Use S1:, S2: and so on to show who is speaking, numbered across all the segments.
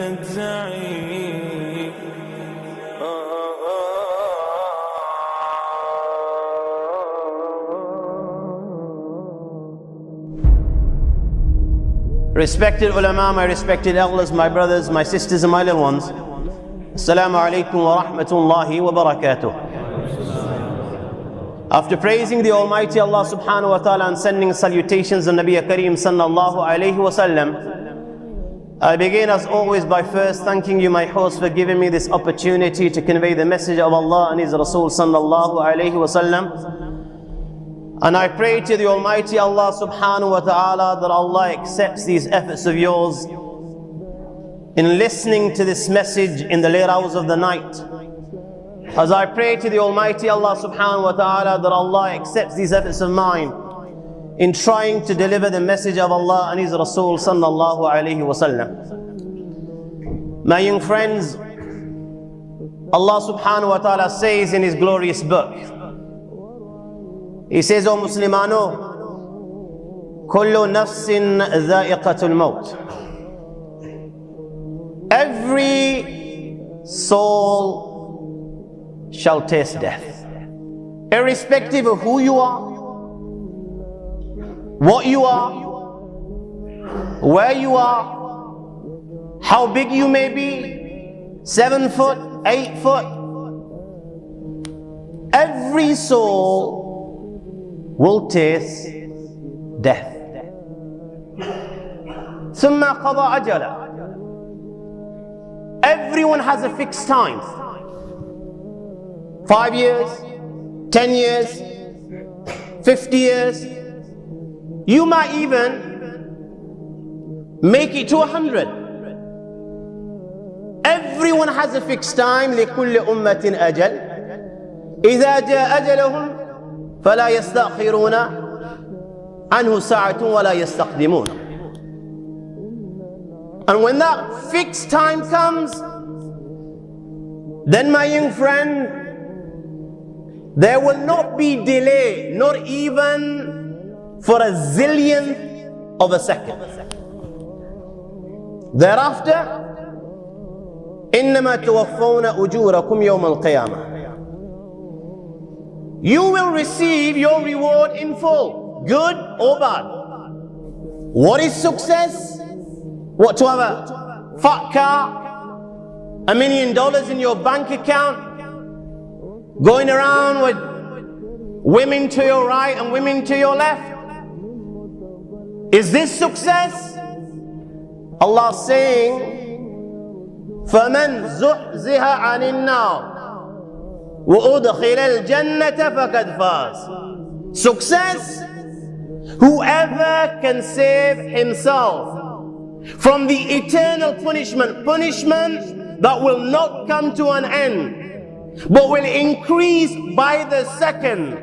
S1: تدعي.
S2: Respected ulama, my respected elders, my brothers, my sisters and my little ones. Assalamu alaikum wa rahmatullahi wa barakatuh. After praising the Almighty Allah subhanahu wa ta'ala and sending salutations on Nabi Kareem sallallahu alayhi wa sallam, I begin as always by first thanking you, my host, for giving me this opportunity to convey the message of Allah and His Rasul sallallahu alayhi wa sallam. And I pray to the Almighty Allah subhanahu wa ta'ala that Allah accepts these efforts of yours in listening to this message in the late hours of the night. As I pray to the Almighty Allah subhanahu wa ta'ala that Allah accepts these efforts of mine in trying to deliver the message of Allah and His Rasul sallallahu alayhi wa sallam. My young friends, Allah subhanahu wa ta'ala says in His glorious book, He says, O Muslimano, kullu nafsin dha'iqatul maut. Every soul shall taste death. Irrespective of who you are, what you are, where you are, how big you may be, 7 foot, 8 foot. Every soul will taste death. ثم قضى أجله. Everyone has a fixed time. 5 years, 10 years, 50 years. You might even make it to 100. Everyone has a fixed time. لكل أمة أجل. إذا جاء أجلهم فلا يستأخرون عنه ساعة ولا يستقدمون. And when that fixed time comes, then my young friend, there will not be delay, not even for a zillionth of a second. Thereafter, إنما توفون أجوركم يوم القيامة. You will receive your reward in full, good or bad. What is success? What, to have a fat car, $1 million in your bank account, going around with women to your right and women to your left? Is this success? Allah saying, فَمَنْ زُحْزِهَ عَنِ النَّارِ وَأُدْخِلَ الْجَنَّةَ فَقَدْ فَازَ. Success, whoever can save himself from the eternal punishment that will not come to an end, but will increase by the second,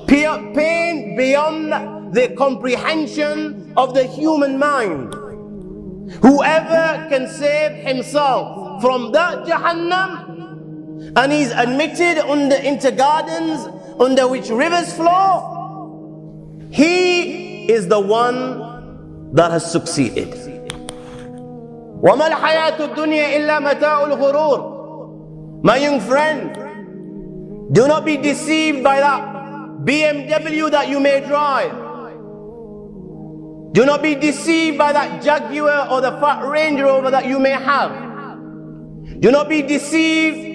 S2: pain beyond the comprehension of the human mind. Whoever can save himself from that Jahannam, and he's admitted into gardens under which rivers flow, he is the one that has succeeded. وَمَا الْحَيَاةُ الدُّنْيَا إِلَّا مَتَاعُ الْغُرُورِ. My young friend, do not be deceived by that BMW that you may drive. Do not be deceived by that Jaguar or the fat Range Rover that you may have. Do not be deceived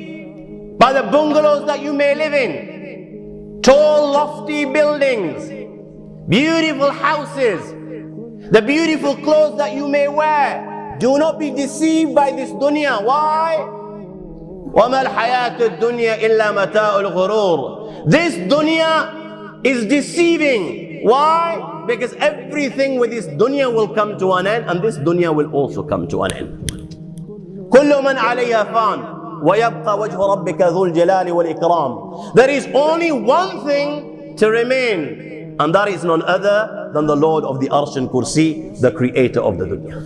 S2: by the bungalows that you may live in. Tall, lofty buildings, beautiful houses, the beautiful clothes that you may wear. Do not be deceived by this dunya. Why? وَمَا الْحَيَاةُ الدُّنْيَا إِلَّا مَتَاعُ الْغُرُورِ. This dunya is deceiving. Why? Because everything with this dunya will come to an end, and this dunya will also come to an end. كُلُّ مَنْ عَلَيْهَا فَانٍ وَيَبْقَى وَجْهُ رَبِّكَ ذُو الْجَلَالِ وَالْإِكْرَامِ. There is only one thing to remain, and that is none other than the Lord of the Arsh and Kursi, the creator of the dunya.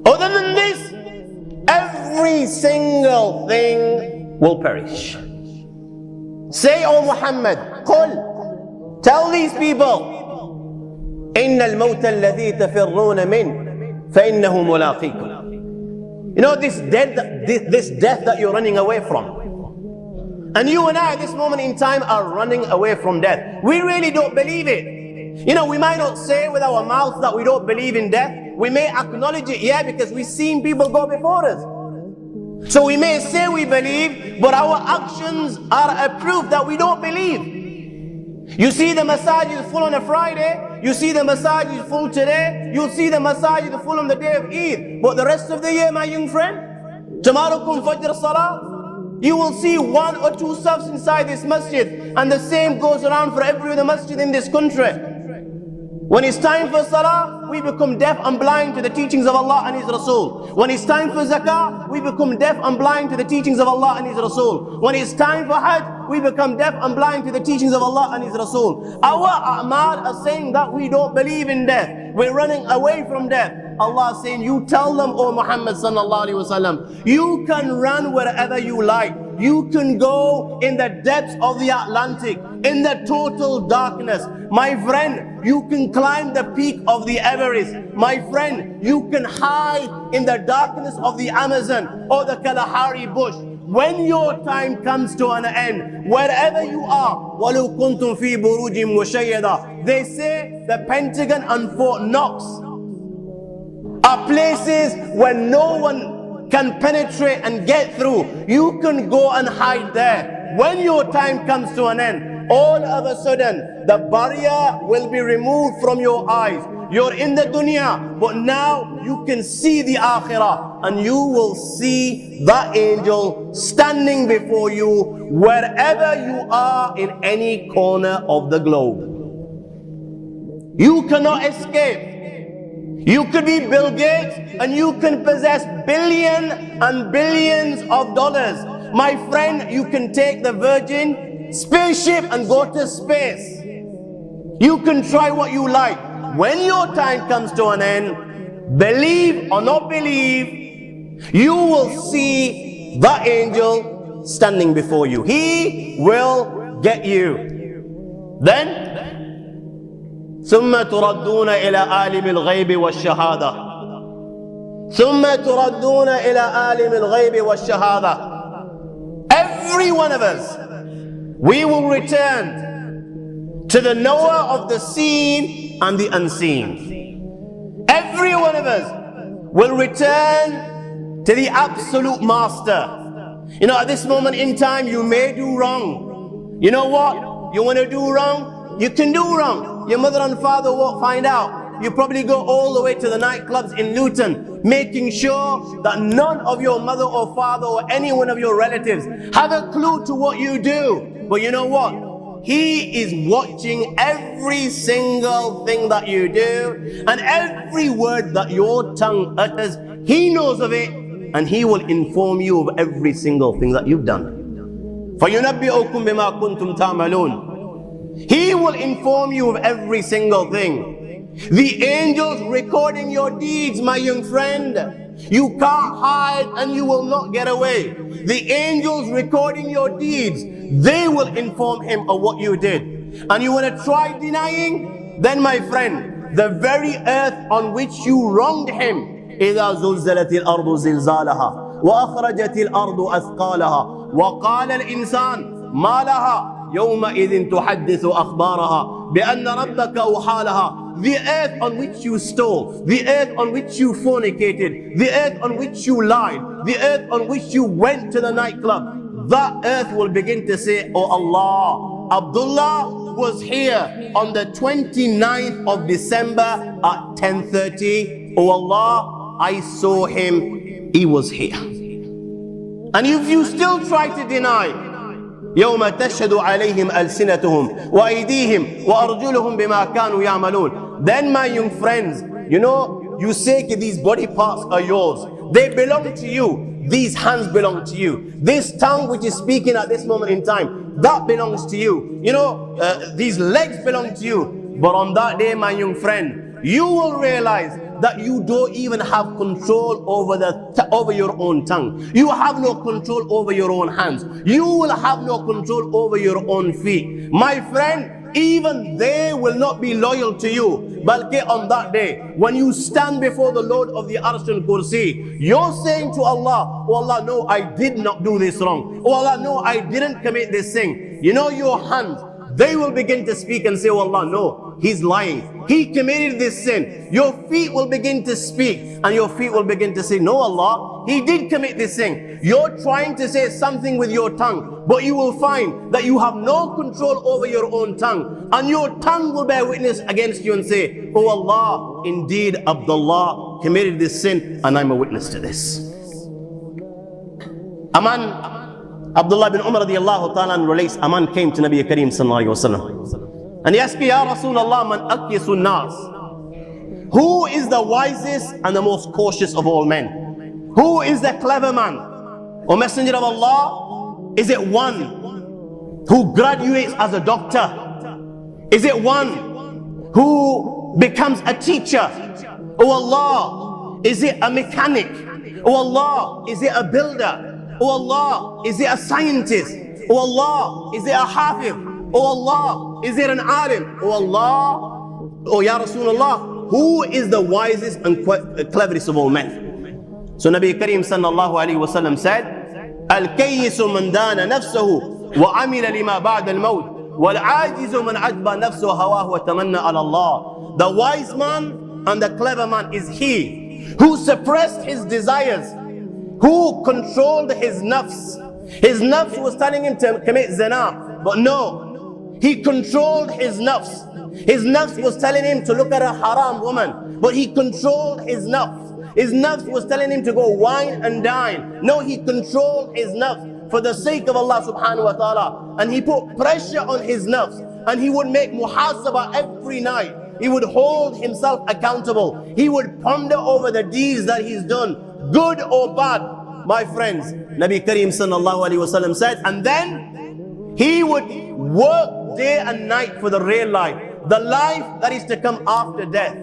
S2: Other than this, every single thing will perish. Say, O Muhammad, قل, tell these people, إن الموت الذي تفرون منه فإنه ملاقيكم. You know, this death that you're running away from. And you and I at this moment in time are running away from death. We really don't believe it. You know, we might not say with our mouths that we don't believe in death. We may acknowledge it, yeah, because we've seen people go before us. So we may say we believe, but our actions are a proof that we don't believe. You see the masajid full on a Friday, you see the masajid full today, you'll see the masajid full on the day of Eid. But the rest of the year, my young friend, tomorrow come Fajr Salah, you will see 1 or 2 safs inside this masjid, and the same goes around for every other masjid in this country. When it's time for Salah, we become deaf and blind to the teachings of Allah and His Rasul. When it's time for Zakah, we become deaf and blind to the teachings of Allah and His Rasul. When it's time for Hajj, we become deaf and blind to the teachings of Allah and His Rasul. Our a'mal are saying that we don't believe in death. We're running away from death. Allah is saying, you tell them, O Muhammad sallallahu alaihi wasallam, you can run wherever you like. You can go in the depths of the Atlantic, in the total darkness. My friend, you can climb the peak of the Everest. My friend, you can hide in the darkness of the Amazon or the Kalahari bush. When your time comes to an end, wherever you are, وَلَوْ كُنْتُمْ فِي بُرُوجٍ مُشَيَّدَةٍ, they say the Pentagon and Fort Knox are places where no one can penetrate and get through. You can go and hide there. When your time comes to an end, all of a sudden the barrier will be removed from your eyes. You're in the dunya, but now you can see the akhirah, and you will see the angel standing before you wherever you are in any corner of the globe. You cannot escape. You could be Bill Gates and you can possess billions and billions of dollars. My friend, you can take the Virgin spaceship and go to space. You can try what you like. When your time comes to an end, believe or not believe, you will see the angel standing before you. He will get you. Then ثم تردون إلى عالم الغيب والشهادة ثم تردون إلى عالم الغيب والشهادة. Every one of us, we will return to the knower of the seen and the unseen. Every one of us will return to the absolute master. You know, at this moment in time, you may do wrong. You know what? You want to do wrong? You can do wrong. Your mother and father won't find out. You probably go all the way to the nightclubs in Luton, making sure that none of your mother or father or any one of your relatives have a clue to what you do. But you know what? He is watching every single thing that you do, and every word that your tongue utters, He knows of it, and He will inform you of every single thing that you've done. فَيُنَبِّئُكُمْ بِمَا كُنْتُمْ تَعْمَلُونَ. He will inform you of every single thing. The angels recording your deeds, my young friend. You can't hide and you will not get away. The angels recording your deeds, they will inform Him of what you did. And you want to try denying? Then my friend, the very earth on which you wronged Him, إِذَا زُلْزَلَتِ الْأَرْضُ زِلْزَالَهَا وَأَخْرَجَتِ الْأَرْضُ أَثْقَالَهَا وَقَالَ الْإِنسَانُ مَا لَهَا يومئذ تحدث أخبارها بأن ربك أوحى لها. The earth on which you stole, the earth on which you fornicated, the earth on which you lied, the earth on which you went to the nightclub, that earth will begin to say, oh Allah, Abdullah was here on the 29th of December at 10:30. Oh Allah, I saw him, he was here. And if you still try to deny, يوم تشهد عليهم ألسنتهم وأيديهم وأرجلهم بما كانوا يعملون. Then my young friends, you know, you say these body parts are yours. They belong to you. These hands belong to you. This tongue which is speaking at this moment in time, that belongs to you. You know, these legs belong to you. But on that day, my young friend, you will realize that you don't even have control over your own tongue. You have no control over your own hands. You will have no control over your own feet. My friend, even they will not be loyal to you. Balki on that day, when you stand before the Lord of the Arsh and Kursi, you're saying to Allah, oh Allah, no, I did not do this wrong. Oh Allah, no, I didn't commit this thing. You know, your hands, they will begin to speak and say, oh Allah, no, he's lying. He committed this sin. Your feet will begin to speak and your feet will begin to say, no Allah, he did commit this sin. You're trying to say something with your tongue, but you will find that you have no control over your own tongue. And your tongue will bear witness against you and say, oh Allah, indeed Abdullah committed this sin and I'm a witness to this. Abdullah bin Umar radiallahu ta'ala relates, a man came to Nabi Kareem sallallahu alayhi wa sallam. And he asked, Ya Rasulullah, man akyisun nas? Who is the wisest and the most cautious of all men? Who is the clever man? O Messenger of Allah, is it one who graduates as a doctor? Is it one who becomes a teacher? Oh Allah, is it a mechanic? Oh Allah, is it a builder? Oh Allah, is it a scientist? Oh Allah, is it a hafiz? Oh Allah, is it an alim? Oh Allah, oh Ya Rasulullah, who is the wisest and cleverest of all men? So Nabi Kareem sallallahu alayhi wa sallam said, Al-kayyisu man dana nafsahu wa amila lima ba'da al-mawt wal-ajizu man ajba nafsahu hawahu wa tamanna ala Allah. The wise man and the clever man is he who suppressed his desires, who controlled his nafs. His nafs was telling him to commit zina, but no, he controlled his nafs. His nafs was telling him to look at a haram woman, but he controlled his nafs. His nafs was telling him to go wine and dine. No, he controlled his nafs for the sake of Allah subhanahu wa ta'ala. And he put pressure on his nafs, and he would make muhasabah every night. He would hold himself accountable. He would ponder over the deeds that he's done, good or bad. My friends, Nabi Kareem sallallahu alayhi wa sallam said, and then he would work day and night for the real life, the life that is to come after death,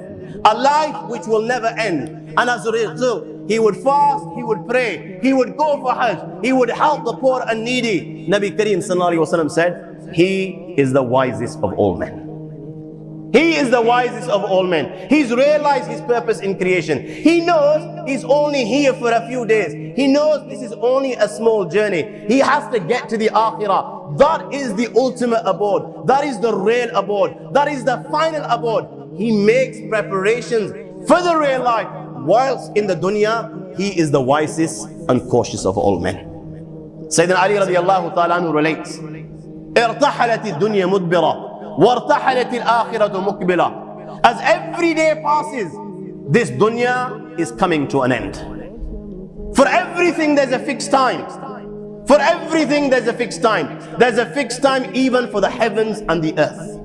S2: a life which will never end. And as a result, he would fast, he would pray, he would go for Hajj, he would help the poor and needy. Nabi Kareem sallallahu alayhi wa sallam said, he is the wisest of all men. He is the wisest of all men. He's realized his purpose in creation. He knows he's only here for a few days. He knows this is only a small journey. He has to get to the akhirah. That is the ultimate abode. That is the real abode. That is the final abode. He makes preparations for the real life. Whilst in the dunya, he is the wisest and cautious of all men. Sayyidina Ali radiallahu ta'ala anhu relates, ارتحلت الدنيا مدبرة وارتحلت الآخرة مقبلة. As every day passes, this dunya is coming to an end. For everything there's a fixed time. For everything there's a fixed time. There's a fixed time even for the heavens and the earth.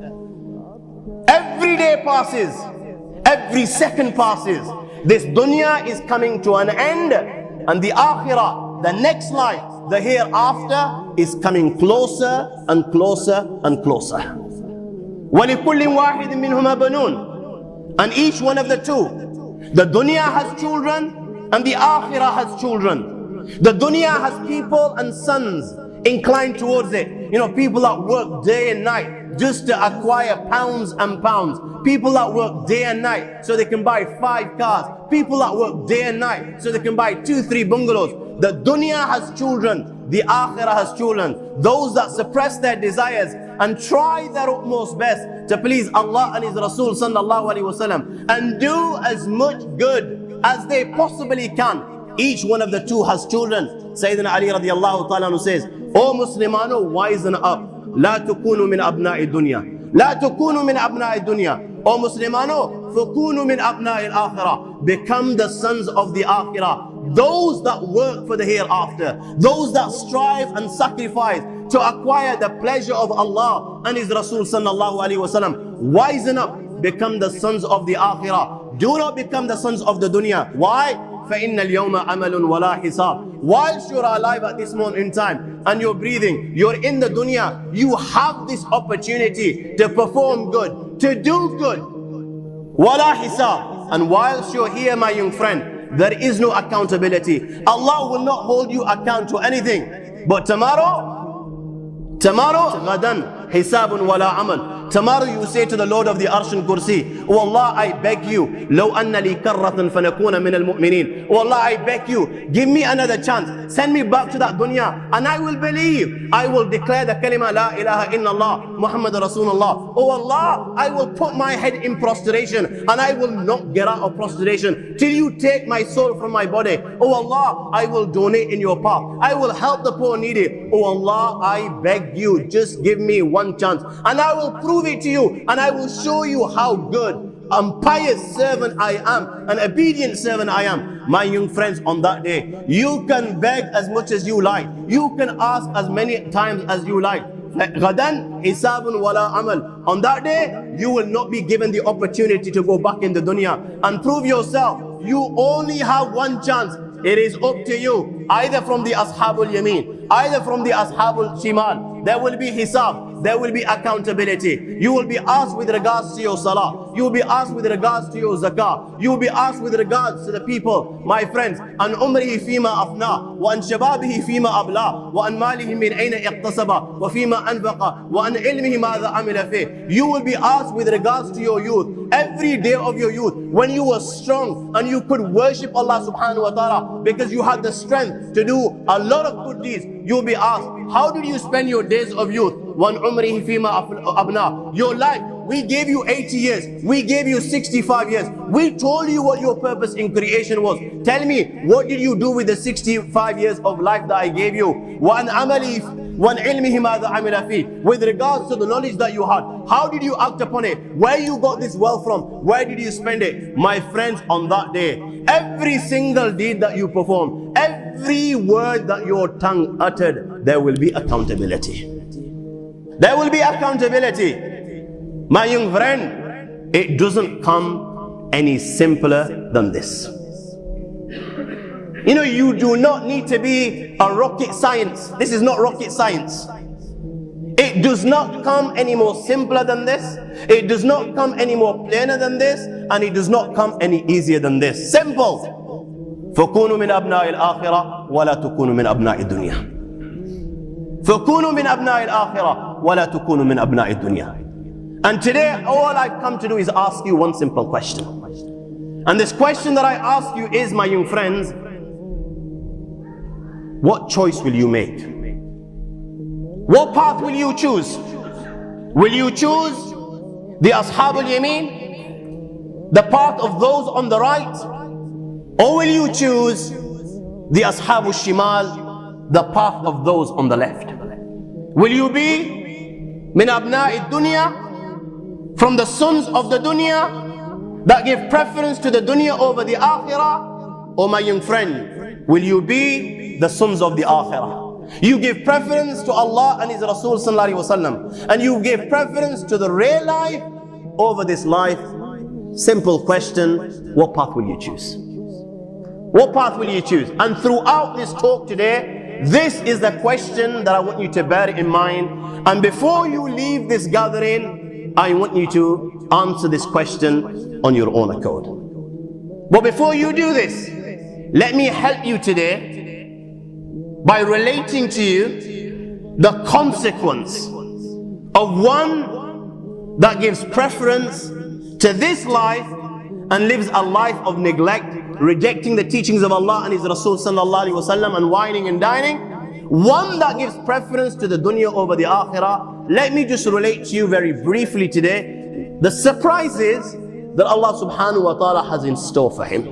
S2: Every day passes, every second passes. This dunya is coming to an end, and the akhirah, the next life, the hereafter, is coming closer and closer and closer. وَلِكُلِّ وَاحِدٍ مِّنْهُمَا بَنُونَ. And each one of the two, the dunya has children and the akhirah has children. The dunya has people and sons inclined towards it. You know, people that work day and night just to acquire pounds and pounds. People that work day and night so they can buy 5 cars. People that work day and night so they can buy 2-3 bungalows. The dunya has children, the akhirah has children. Those that suppress their desires and try their utmost best to please Allah and His Rasul sallallahu alaihi wasallam and do as much good as they possibly can. Each one of the two has children. Sayyidina Ali radiallahu ta'ala says, O Muslimano, wisen up. لا تكونوا من أبناء الدنيا. لا تكونوا من أبناء الدنيا. O Muslimano, فكونوا من أبناء الآخرة. Become the sons of the akhirah. Those that work for the hereafter. Those that strive and sacrifice to acquire the pleasure of Allah and His Rasul sallallahu alaihi wasallam. Wisen up. Become the sons of the akhirah. Do not become the sons of the dunya. Why? فَإِنَّ الْيَوْمَ عَمَلٌ وَلَا حِسَابٌ. Whilst you're alive at this moment in time and you're breathing, you're in the dunya, you have this opportunity to perform good, to do good. وَلَا حِسَابٌ. And whilst you're here, my young friend, there is no accountability. Allah will not hold you account to anything. But tomorrow, غَدًا حِسَابٌ وَلَا عَمَلٌ. Tomorrow you say to the Lord of the Arsh and Kursi, oh Allah, I beg you, لو أن لي كرة فنكون من المؤمنين. Oh Allah, I beg you, give me another chance. Send me back to that dunya and I will believe. I will declare the kalima La ilaha illallah Muhammad Rasulullah. Oh Allah, I will put my head in prostration and I will not get out of prostration till you take my soul from my body. Oh Allah, I will donate in your path. I will help the poor needy. Oh Allah, I beg you, just give me one chance and I will prove it to you and I will show you how good and pious servant I am, an obedient servant I am. My young friends, on that day, you can beg as much as you like. You can ask as many times as you like. غَدًا حِسَابٌ وَلَا عَمَلٌ. On that day, you will not be given the opportunity to go back in the dunya and prove yourself. You only have one chance. It is up to you, either from the Ashabul Yameen, either from the Ashabul Shimal. There will be hisab, there will be accountability. You will be asked with regards to your salah. You will be asked with regards to your zakah. You will be asked with regards to the people, my friends. An umrihi fima afna, wa an shababihi fima abla, wa an malihi min ayna iqtasaba, wa fima anfaqa, wa an ilmihi madha amila fi. You will be asked with regards to your youth, every day of your youth, when you were strong and you could worship Allah subhanahu wa ta'ala because you had the strength to do a lot of good deeds. You will be asked, how did you spend your days of youth? One umrihi fima abna. Your life, we gave you 80 years, we gave you 65 years, we told you what your purpose in creation was. Tell me, what did you do with the 65 years of life that I gave you? One amali, one ilmihi madha amila fi. With regards to the knowledge that you had, how did you act upon it? Where you got this wealth from? Where did you spend it? My friends, on that day, every single deed that you perform, every word that your tongue uttered, there will be accountability. There will be accountability. My young friend, it doesn't come any simpler than this. You know, you do not need to be a rocket science. This is not rocket science. It does not come any more simpler than this. It does not come any more plainer than this. And it does not come any easier than this. Simple. فَكُونُوا مِنْ أَبْنَاءِ الْآخِرَةِ وَلَا تُكُونُوا مِنْ أَبْنَاءِ الدُّنْيَا. فَكُونُوا مِنْ أَبْنَاءِ الْآخِرَةِ وَلَا تُكُونُوا مِنْ أَبْنَاءِ الدُّنْيَا. And today, all I've come to do is ask you one simple question. And this question that I ask you is, my young friends, what choice will you make? What path will you choose? Will you choose the Ashab al-Yameen, the path of those on the right? Or will you choose the Ashab al-Shimal, the path of those on the left? Will you be min abna'i dunya, from the sons of the dunya that give preference to the dunya over the akhirah? Or my young friend, will you be the sons of the akhirah? You give preference to Allah and His Rasul sallallahu alaihi wasallam, and you give preference to the real life over this life. Simple question, what path will you choose? What path will you choose? And throughout this talk today, this is the question that I want you to bear in mind. And before you leave this gathering, I want you to answer this question on your own accord. But before you do this, let me help you today by relating to you the consequence of one that gives preference to this life and lives a life of neglect, rejecting the teachings of Allah and His Rasul sallallahu alaihi wasallam, and whining and dining. One that gives preference to the dunya over the akhirah. Let me just relate to you very briefly today the surprises that Allah subhanahu wa ta'ala has in store for him.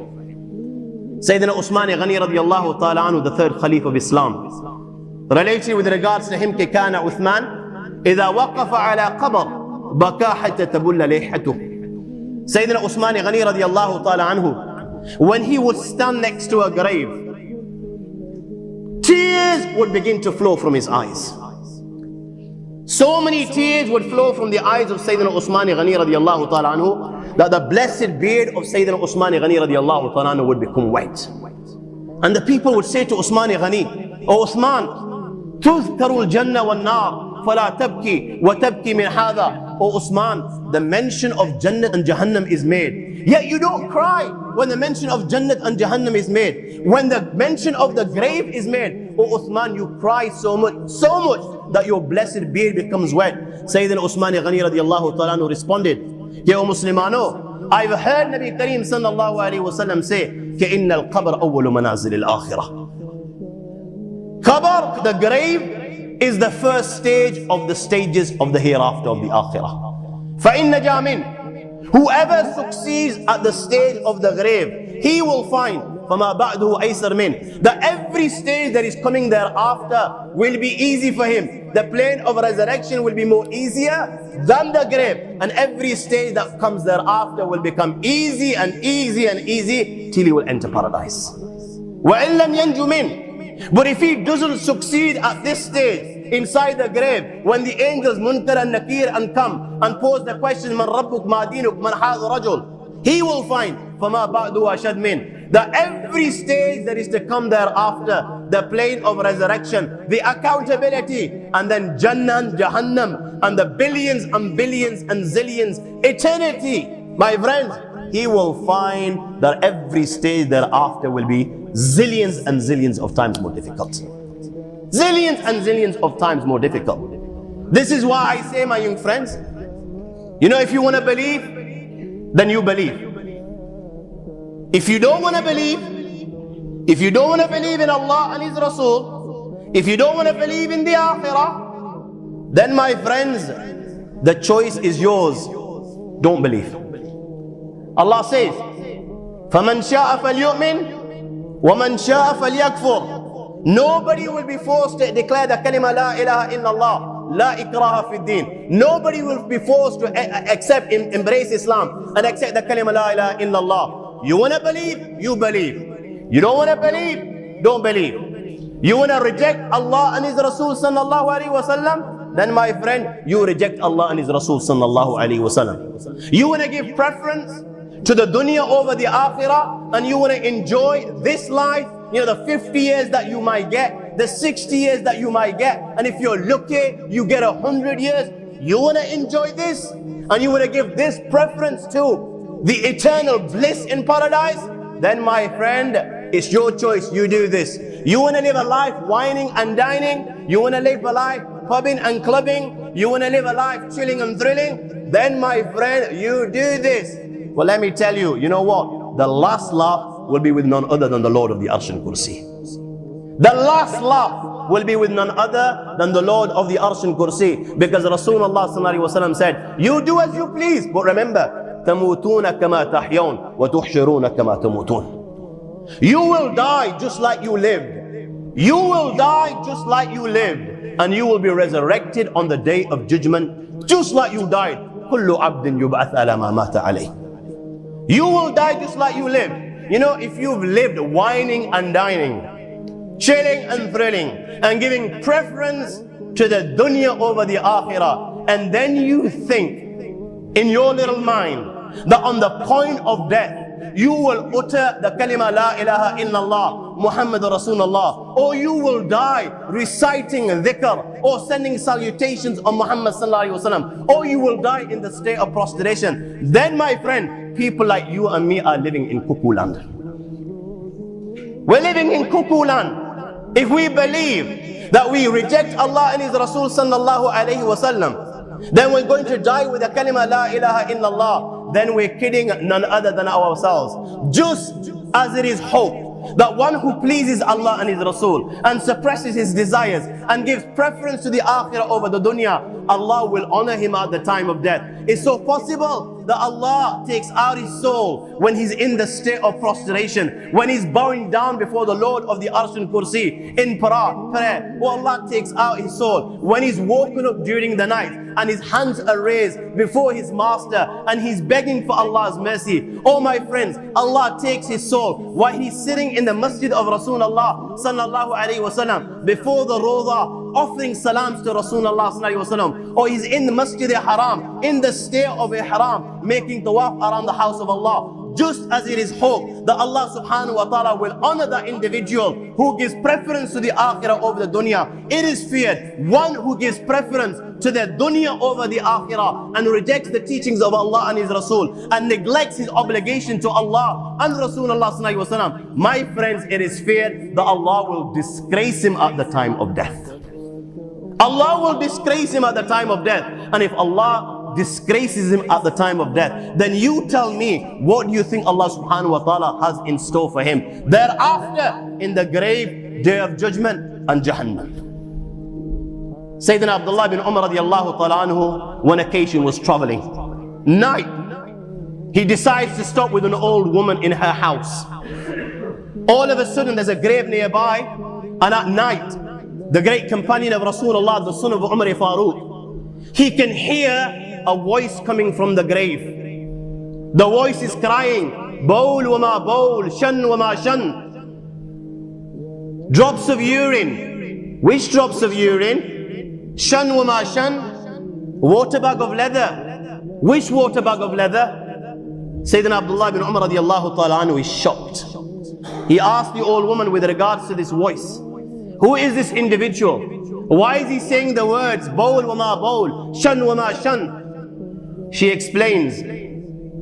S2: Sayyidina Usman Ghani radiyallahu ta'ala anhu, the third Khalif of Islam, related with regards to him, كان عثمان إذا وقف على قبر بكى حتى تبل لحيته. Sayyidina Usman Ghani radiyallahu ta'ala anhu, when he would stand next to a grave, tears would begin to flow from his eyes. So many tears would flow from the eyes of Sayyidina Usman Ghani radiyallahu ta'ala anhu that the blessed beard of Sayyidina Usman Ghani radiyallahu ta'ala anhu would become white. And the people would say to Usman Ghani, O Usman, تذكر الجنة والنار فلا تبكي وتبكي من هذا. O Usman, the mention of Jannah and Jahannam is made, yet you don't cry when the mention of Jannah and Jahannam is made. When the mention of the grave is made, O Usman, you cry so much that your blessed beard becomes wet. Sayyidina Usman Ghani radiallahu ta'ala anhu responded, Ya Muslimano, I've heard Nabi Kareem sallallahu alayhi wa sallam say, كَإِنَّ الْقَبْرَ أَوَّلُ مَنَازِلِ الْآخِرَةِ. Qabr, the grave, is the first stage of the stages of the hereafter of the akhirah. فَإِنَّ جَامِنْ, whoever succeeds at the stage of the grave, he will find فَمَا بَعْدُهُ أَيْسَرْ مِنْ, that every stage that is coming thereafter will be easy for him. The plane of resurrection will be more easier than the grave, and every stage that comes thereafter will become easy and easy and easy till he will enter paradise. وَإِن لَمْ يَنْجُ مِنْ, but if he doesn't succeed at this stage inside the grave, when the angels Munkar and Nakir and come and pose the question, Man Rabbuk, Ma Dinuk, Man Hadha Rajul, he will find فَمَا بَعْدُهُ أَشَدْ مِنْ, that every stage that is to come thereafter, the plane of resurrection, the accountability, and then Jannah and Jahannam, and the billions and billions and zillions, eternity, my friends, he will find that every stage thereafter will be zillions and zillions of times more difficult. Zillions and zillions of times more difficult. This is why I say, my young friends, you know, if you want to believe, then you believe. If you don't want to believe, if you don't want to believe in Allah and His Rasul, if you don't want to believe in the Akhirah, then my friends, the choice is yours. Don't believe. Allah says, فَمَنْ شَاءَ فَلْيُؤْمِنْ وَمَنْ شَاءَ فَلْيَكْفُرْ. Nobody will be forced to declare the kalima La ilaha illallah, La ikraha fi din. Nobody will be forced to accept, embrace Islam and accept the kalima La ilaha illallah. You want to believe, you believe. You don't want to believe, don't believe. You want to reject Allah and His Rasul sallallahu alaihi wasallam, then my friend, you reject Allah and His Rasul sallallahu alaihi wasallam. You want to give preference to the dunya over the akhirah, and you want to enjoy this life, you know, the 50 years that you might get, the 60 years that you might get, and if you're lucky, you get 100 years. You want to enjoy this, and you want to give this preference to the eternal bliss in paradise, then my friend, it's your choice. You do this. You want to live a life whining and dining, you want to live a life pubbing and clubbing, you want to live a life chilling and thrilling, then my friend, you do this. Well, let me tell you, you know what? The last laugh will be with none other than the Lord of the Arsh and Kursi. The last laugh will be with none other than the Lord of the Arsh and Kursi, because Rasulullah sallallahu alaihi wasallam said, you do as you please, but remember, تَمُوتُونَ كَمَا تَحْيَوْنَ وَتُحْشَرُونَ كَمَا تَمُوتُونَ. You will die just like you lived. You will die just like you lived, and you will be resurrected on the day of judgment just like you died. كُلُّ عَبْدٍ يُبْعَثْ عَلَى مَا مَاتَ عَلَيْهِ. You will die just like you lived. You know, if you've lived whining and dining, chilling and thrilling, and giving preference to the dunya over the akhirah, and then you think in your little mind that on the point of death you will utter the kalima La ilaha illallah Muhammad Rasulullah, or you will die reciting dhikr or sending salutations on Muhammad sallallahu alaihi wasallam, or you will die in the state of prostration, then my friend, people like you and me are living in cuckoo land. We're living in cuckoo land. If we believe that we reject Allah and His Rasul sallallahu alaihi wasallam, then we're going to die with the kalima La ilaha illallah, then we're kidding none other than ourselves. Just as it is hope that one who pleases Allah and His Rasul and suppresses his desires and gives preference to the akhirah over the dunya, Allah will honor him at the time of death. It's so possible that Allah takes out his soul when he's in the state of prostration, when he's bowing down before the Lord of the Arsh and Kursi in prayer. Or Allah takes out his soul when he's woken up during the night and his hands are raised before his master and he's begging for Allah's mercy. Oh my friends, Allah takes his soul while he's sitting in the masjid of Rasulullah sallallahu alaihi wasallam before the Rawdah, offering salams to Rasulullah sallallahu alaihi wasallam, or he's in the Masjid al-Haram in the state of ihram, making tawaf around the house of Allah. Just as it is hope that Allah subhanahu wa ta'ala will honor that individual who gives preference to the akhirah over the dunya, it is feared one who gives preference to the dunya over the akhirah and rejects the teachings of Allah and His Rasul and neglects his obligation to Allah and Rasulullah sallallahu alaihi wasallam. My friends, it is feared that Allah will disgrace him at the time of death. Allah will disgrace him at the time of death. And if Allah disgraces him at the time of death, then you tell me, what do you think Allah subhanahu wa ta'ala has in store for him thereafter in the grave, day of judgment and Jahannam? Sayyidina Abdullah bin Umar radiallahu ta'ala anhu, one occasion was traveling. Night, he decides to stop with an old woman in her house. All of a sudden there's a grave nearby, and at night, the great companion of Rasulullah, the son of Umar Farooq, he can hear a voice coming from the grave. The voice is crying, Bowl wa ma bowl, shan wa ma shan. Drops of urine. Which drops of urine? Shan wa ma shan. Water bag of leather. Which water bag of leather? Sayyidina Abdullah bin Umar radiallahu ta'ala anhu is shocked. He asked the old woman with regards to this voice, who is this individual? Why is he saying the words, Bowl wa ma bowl, shan wa ma shan? She explains,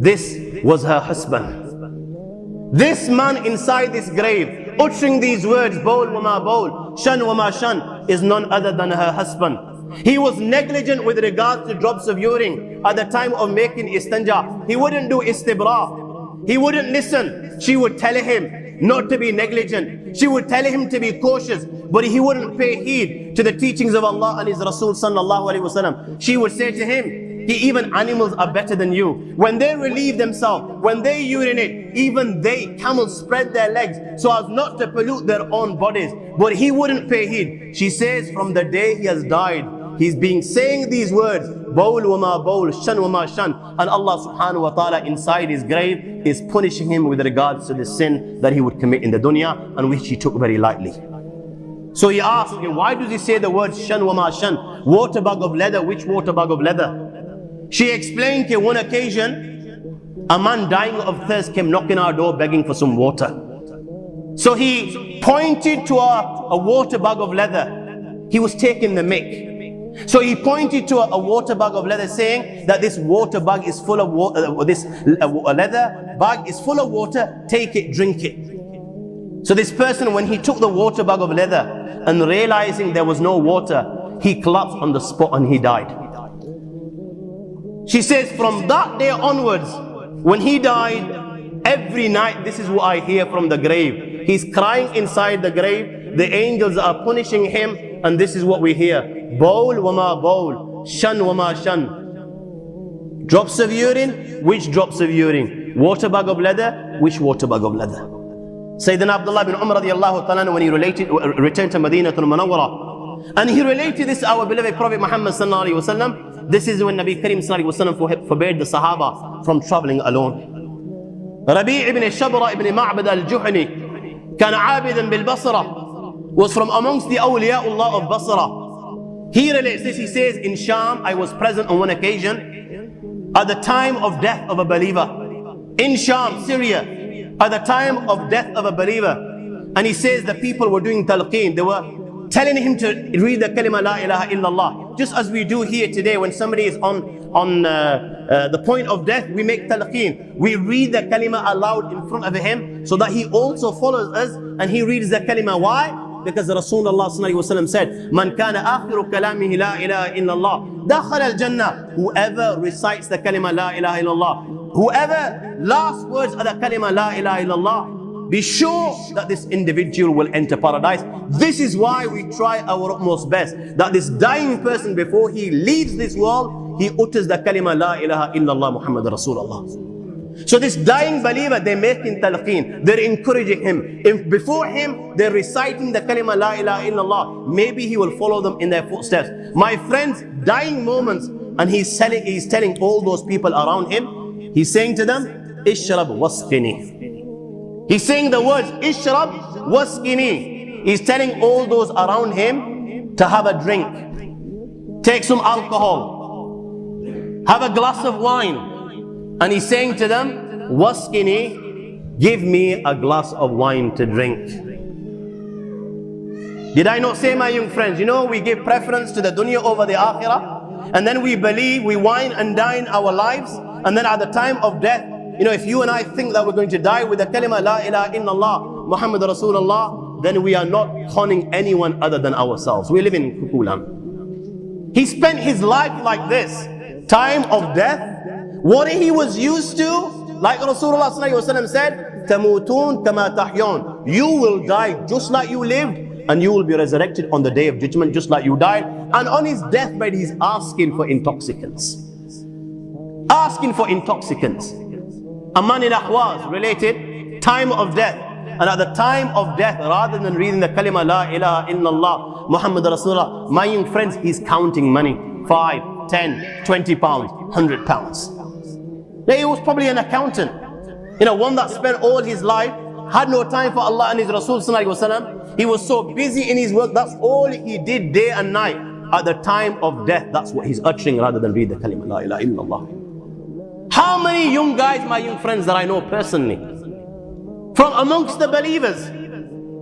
S2: this was her husband. This man inside this grave, uttering these words, Bowl wa ma bowl, shan wa ma shan, is none other than her husband. He was negligent with regards to drops of urine at the time of making istanja. He wouldn't do istibra. He wouldn't listen. She would tell him not to be negligent. She would tell him to be cautious, but he wouldn't pay heed to the teachings of Allah and His Rasul sallallahu alaihi wasallam. She would say to him, even animals are better than you. When they relieve themselves, when they urinate, even they, camels, spread their legs so as not to pollute their own bodies. But he wouldn't pay heed. She says, from the day he has died, he's been saying these words, Bowl wa ma bowl, shan wa ma shan. And Allah subhanahu wa ta'ala inside his grave is punishing him with regards to the sin that he would commit in the dunya, and which he took very lightly. So he asked him, why does he say the word shan wa ma shan? Water bag of leather. Which water bag of leather? She explained that one occasion, a man dying of thirst came knocking our door begging for some water. So he pointed to a water bag of leather. He was taking the mick. So he pointed to a water bag of leather, saying that this water bag is full of water, this leather bag is full of water, take it, drink it. So this person, when he took the water bag of leather and realizing there was no water, he collapsed on the spot and he died. She says, from that day onwards, when he died, every night this is what I hear from the grave. He's crying inside the grave, the angels are punishing him, and this is what we hear. Bowl wa ma bowl, shan wa ma shan. Drops of urine, which drops of urine? Water bag of leather, which water bag of leather? Sayyidina Abdullah bin Umar radiallahu ta'ala, when he returned to Medina Munawwara, and he related this to our beloved Prophet Muhammad sallallahu alaihi wasallam. This is when Nabi Karim sallallahu alaihi wasallam forbade the Sahaba from traveling alone. Rabi' ibn Shabra ibn Ma'bad al-Juhani, kana abidan bil Basra, was from amongst the awliyaullah of Basra. He relates this, he says, in Sham, I was present on one occasion at the time of death of a believer. In Sham, Syria, at the time of death of a believer. And he says the people were doing talqeen. They were telling him to read the kalima la ilaha illallah. Just as we do here today when somebody is on the point of death, we make talqeen. We read the kalima aloud in front of him so that he also follows us and he reads the kalima. Why? Because Rasulullah sallallahu alaihi wasallam said, Man kana akhiru kalamihi la ilaha illallah, dakhala al-jannah. Whoever recites the kalima la ilaha illallah, whoever last words are the kalima la ilaha illallah, be sure that this individual will enter paradise. This is why we try our utmost best, that this dying person, before he leaves this world, he utters the kalima la ilaha illallah Muhammad Rasulullah. So this dying believer, they're making talqeen, they're encouraging him. If before him, they're reciting the kalima la ilaha illallah, maybe he will follow them in their footsteps. My friends, dying moments, and he's telling all those people around him, he's saying to them, Ishrab wasqini. He's saying the words, Ishrab wasqini. He's telling all those around him to have a drink, take some alcohol, have a glass of wine. And he's saying to them, Waskini, give me a glass of wine to drink. Did I not say, my young friends, you know, we give preference to the dunya over the akhirah, and then we believe, we wine and dine our lives, and then at the time of death, you know, if you and I think that we're going to die with the kalima la ilaha illallah Muhammad Rasulullah, then we are not conning anyone other than ourselves. We live in Kukulan. He spent his life like this. Time of death, what he was used to, like Rasulullah said, "Tamutun kama tahyon." You will die just like you lived, and you will be resurrected on the day of judgment just like you died. And on his deathbed, he's asking for intoxicants. Asking for intoxicants. A man in Ahwaz related, time of death. And at the time of death, rather than reading the kalima, La ilaha illallah, Muhammad Rasulullah, my young friends, he's counting money. 5, 10, 20 pounds, 100 pounds. Now, he was probably an accountant. You know, one that spent all his life, had no time for Allah and his Rasul sallallahu alaihi wasallam. He was so busy in his work, that's all he did day and night. At the time of death, that's what he's uttering rather than read the kalima, La ilaha illallah. How many young guys, my young friends, that I know personally, from amongst the believers,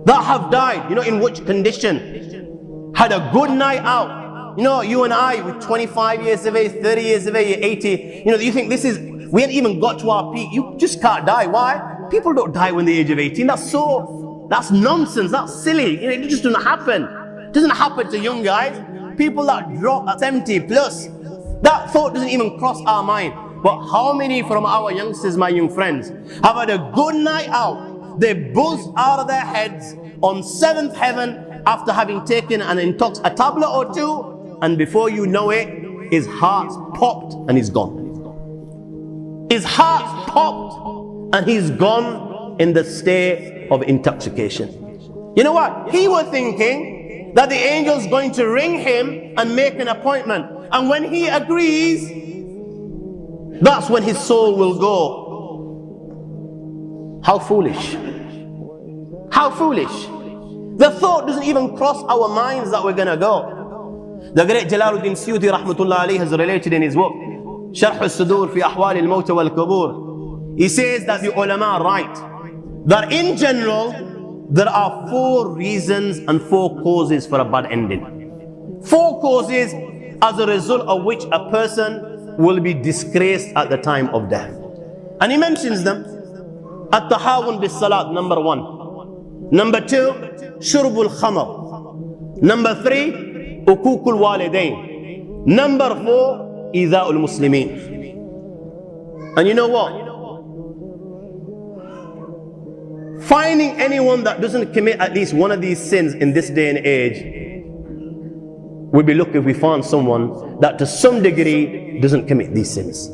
S2: that have died, you know, in which condition? Had a good night out. You know, you and I, with 25 years of age, 30 years of age, 80, you know, you think this is, we ain't even got to our peak. You just can't die. Why? People don't die when the age of 18. That's nonsense. That's silly. You know, it just doesn't happen. It doesn't happen to young guys. People that drop at 70 plus, that thought doesn't even cross our mind. But how many from our youngsters, my young friends, have had a good night out? They buzzed out of their heads on 7th heaven after having taken a tablet or two, and before you know it, his heart's popped and he's gone. His heart's popped and he's gone in the state of intoxication. You know what? He was thinking that the angel's going to ring him and make an appointment. And when he agrees, that's when his soul will go. How foolish. How foolish. The thought doesn't even cross our minds that we're going to go. The great Jalaluddin Suyuti rahmatullah alayhi has related in his book, Sharh al-Sudur fi Ahwal al-Mawt wal-Qubur. He says that the ulama write that in general, there are 4 reasons and 4 causes for a bad ending. 4 causes as a result of which a person will be disgraced at the time of death. And he mentions them. At-tahawun bis-salat, number 1. Number 2, shurbul khamr. Number 3, ukukul walidain. Number 4, idha'ul muslimin. And you know what? Finding anyone that doesn't commit at least one of these sins in this day and age, we'd be lucky if we found someone that to some degree doesn't commit these sins.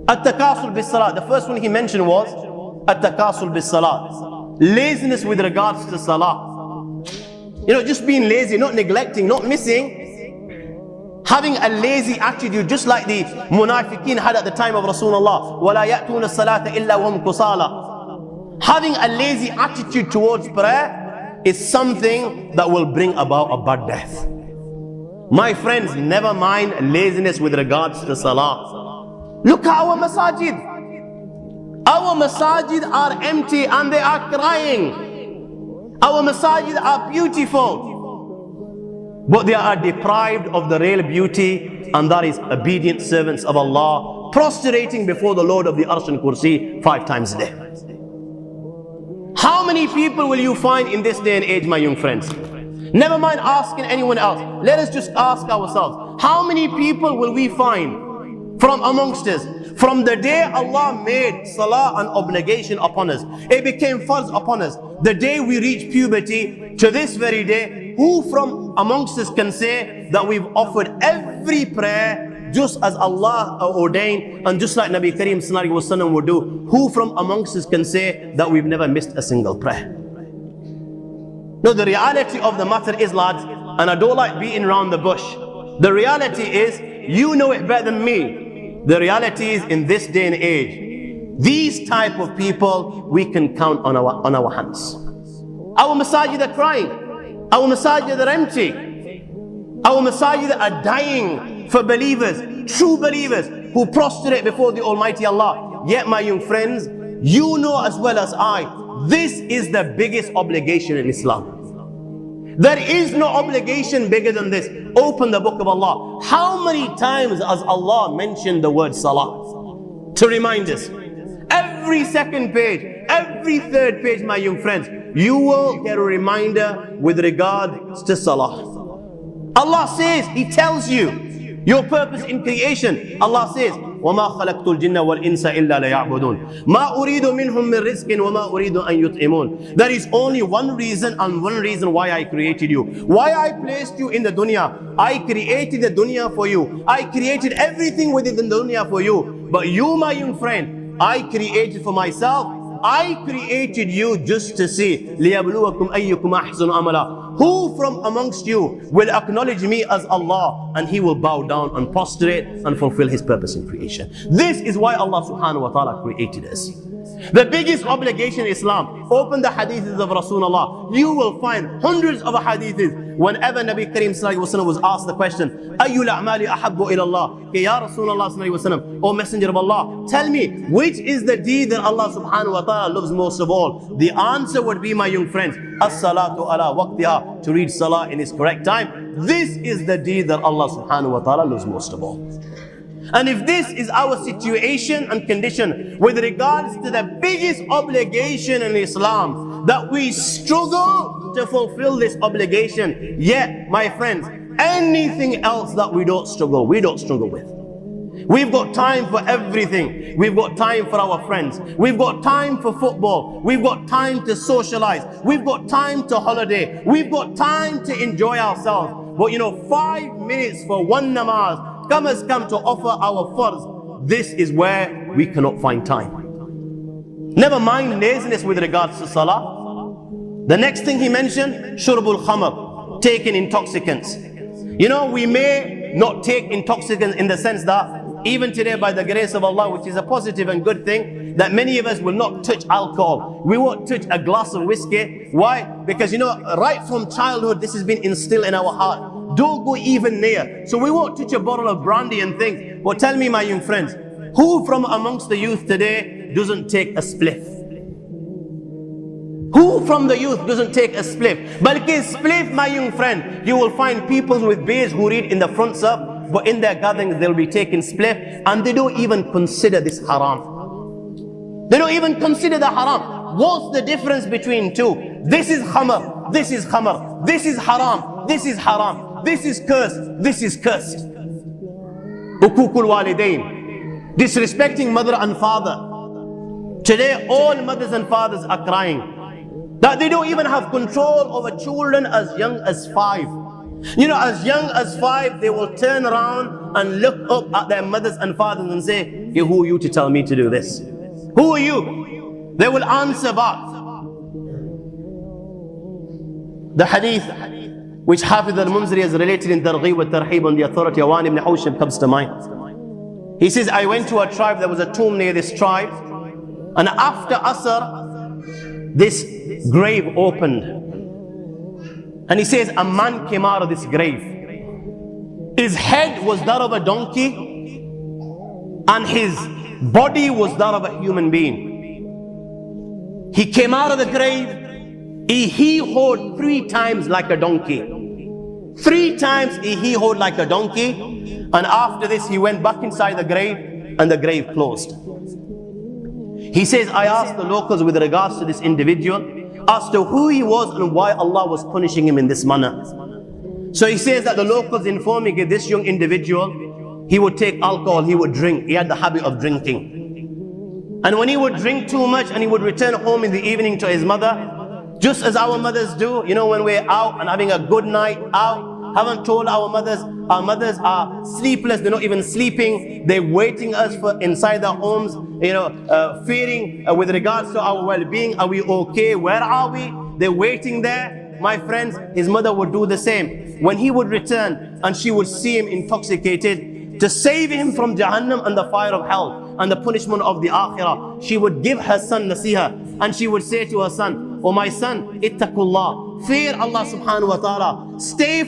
S2: At-takasul bis-salat. The first one he mentioned was at-takasul bis-salat. Laziness with regards to salah. You know, just being lazy, not neglecting, not missing. Having a lazy attitude, just like the munafiqeen had at the time of Rasulullah. وَلَا يَأْتُونَ الصَّلَاةَ إِلَّا وَهُمْ كُسَالَى. Having a lazy attitude towards prayer is something that will bring about a bad death. My friends, never mind laziness with regards to salah. Look at our masajid. Our masajid are empty and they are crying. Our masajid are beautiful, but they are deprived of the real beauty, and that is obedient servants of Allah, prostrating before the Lord of the Arsh and Kursi 5 times a day. How many people will you find in this day and age, my young friends? Never mind asking anyone else. Let us just ask ourselves, how many people will we find from amongst us? From the day Allah made salah an obligation upon us, it became farz upon us. The day we reach puberty to this very day, who from amongst us can say that we've offered every prayer just as Allah ordained and just like Nabi Kareem sallallahu alaihi wasallam would do? Who from amongst us can say that we've never missed a single prayer? No, the reality of the matter is, lads, and I don't like beating around the bush, the reality is, you know it better than me. The reality is, in this day and age, these type of people we can count on our hands. Our masajid are crying. Our masajid are empty. Our masajid are dying for believers, true believers, who prostrate before the Almighty Allah. Yet, my young friends, you know as well as I, this is the biggest obligation in Islam. There is no obligation bigger than this. Open the book of Allah. How many times has Allah mentioned the word salah? To remind us. Every second page, every third page, my young friends, you will get a reminder with regards to salah. Allah says, He tells you your purpose in creation. Allah says, وَمَا خَلَقْتُ الْجِنَّ وَالْإِنسَ إِلَّا لَيَعْبُدُونَ مَا أُرِيدُ مِنْهُمْ مِنْ رِزْقٍ وَمَا أُرِيدُ أَنْ يُطْعِمُونَ. There is only one reason and one reason why I created you. Why I placed you in the dunya. I created the dunya for you. I created everything within the dunya for you. But you, my young friend, I created for myself. I created you just to see لِيَبْلُوَكُمْ أَيُّكُمْ أَحْسَنُ عَمَلًا. Who from amongst you will acknowledge me as Allah, and he will bow down and prostrate and fulfill his purpose in creation. This is why Allah subhanahu wa ta'ala created us. The biggest obligation in Islam, open the hadiths of Rasulullah. You will find hundreds of hadiths. Whenever Nabi Kareem sallallahu alayhi wa sallam was asked the question, Ayyul a'mali ahabbu ila Allah? Ya Rasulullah sallallahu alayhi wa sallam, O Messenger of Allah, tell me, which is the deed that Allah subhanahu wa ta'ala loves most of all? The answer would be, my young friends, as-salatu ala waqtiha, to read salah in its correct time. This is the deed that Allah subhanahu wa ta'ala loves most of all. And if this is our situation and condition with regards to the biggest obligation in Islam, that we struggle to fulfill this obligation, yet, my friends, anything else that we don't struggle with. We've got time for everything. We've got time for our friends. We've got time for football. We've got time to socialize. We've got time to holiday. We've got time to enjoy ourselves. But 5 minutes for one namaz has come to offer our farz. This is where we cannot find time. Never mind laziness with regards to salah. The next thing he mentioned, shurbul khamr, taking intoxicants. We may not take intoxicants in the sense that even today, by the grace of Allah, which is a positive and good thing, that many of us will not touch alcohol. We won't touch a glass of whiskey. Why? Because right from childhood, this has been instilled in our heart. Don't go even near. So we won't touch a bottle of brandy and things. But tell me, my young friends, who from amongst the youth today doesn't take a spliff? Who from the youth doesn't take a spliff? But spliff, my young friend, you will find people with beards who read in the front sub, but in their gatherings they'll be taking spliff, and they don't even consider this haram. They don't even consider the haram. What's the difference between two? This is khamr, this is khamr, this is haram, this is haram. This is cursed, this is cursed. Ukukul walidain, disrespecting mother and father. Today all mothers and fathers are crying that they don't even have control over children as young as 5. As young as 5, they will turn around and look up at their mothers and fathers and say, hey, who are you to tell me to do this? Who are you? They will answer back. The hadith which Hafiz al-Munziri has related in Targhib wa Tarhib on the authority of Awan ibn Hawsham comes to mind. He says, I went to a tribe, there was a tomb near this tribe, and after Asr, this grave opened. And he says, a man came out of this grave. His head was that of a donkey, and his body was that of a human being. He came out of the grave, he hee-hawed 3 times like a donkey. 3 times he hee-hawed like a donkey, and after this he went back inside the grave, and the grave closed. He says, I asked the locals with regards to this individual as to who he was and why Allah was punishing him in this manner. So he says that the locals informed me that this young individual, he would take alcohol, he would drink, he had the habit of drinking. And when he would drink too much and he would return home in the evening to his mother, just as our mothers do, when we're out and having a good night out, haven't told our mothers are sleepless, they're not even sleeping, they're waiting us for inside their homes, fearing with regards to our well-being. Are we okay? Where are we? They're waiting there. My friends, his mother would do the same. When he would return and she would see him intoxicated, to save him from Jahannam and the fire of hell and the punishment of the Akhirah, she would give her son nasiha, and she would say to her son, oh my son, ittaqullah, fear Allah subhanahu wa ta'ala, stay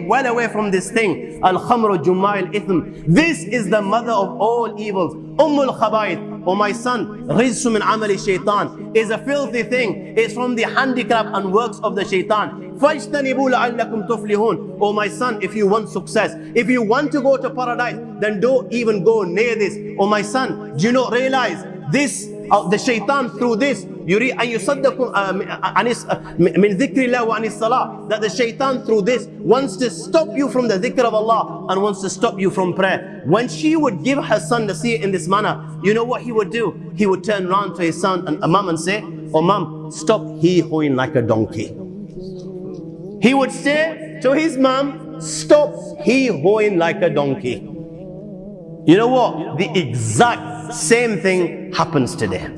S2: well away from this thing. Al-khamru jumma'il ithm, this is the mother of all evils. Ummul khabaith, oh my son, rizsu min amali shaitan, is a filthy thing, it's from the handicraft and works of the shaitan. Fajtanibu la'allakum tuflihun, oh my son, if you want success, if you want to go to paradise, then don't even go near this. Oh my son, do you not realize this, the shaitan through this يريد أن يصدكم من ذكر الله وعن الصلاة. That the shaitan through this wants to stop you from the dhikr of Allah and wants to stop you from prayer. When she would give her son to see it in this manner, you know what he would do? He would turn around to his son and mum and say, "Oh mum, stop hee-hawing like a donkey." He would say to his mum, "Stop hee-hawing like a donkey." You know what? The exact same thing happens today.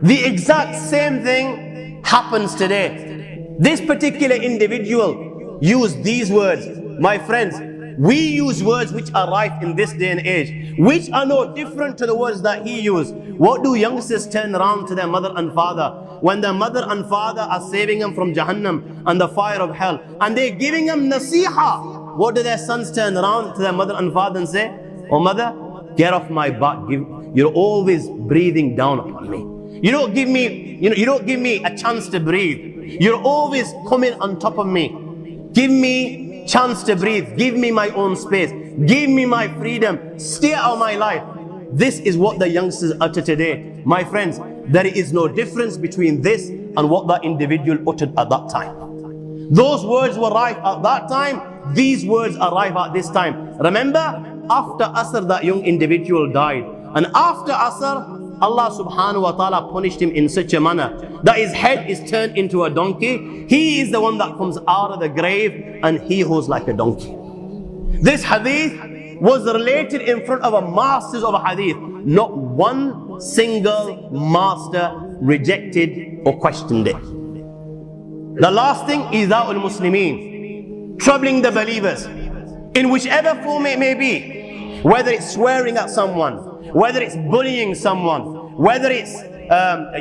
S2: The exact same thing happens today. This particular individual used these words. My friends, we use words which are rife in this day and age, which are no different to the words that he used. What do youngsters turn around to their mother and father when their mother and father are saving them from Jahannam and the fire of hell, and they're giving them nasiha? What do their sons turn around to their mother and father and say? "Oh mother, get off my butt. You're always breathing down upon me. You don't give me a chance to breathe. You're always coming on top of me. Give me chance to breathe. Give me my own space. Give me my freedom. Stay out of my life." This is what the youngsters utter today. My friends, there is no difference between this and what that individual uttered at that time. Those words were rife at that time. These words are rife at this time. Remember, after Asr, that young individual died. And after Asr, Allah subhanahu wa ta'ala punished him in such a manner that his head is turned into a donkey. He is the one that comes out of the grave and he holds like a donkey. This hadith was related in front of a masters of a hadith. Not one single master rejected or questioned it. The last thing is Iza'ul Muslimin, troubling the believers in whichever form it may be, whether it's swearing at someone, whether it's bullying someone, whether it's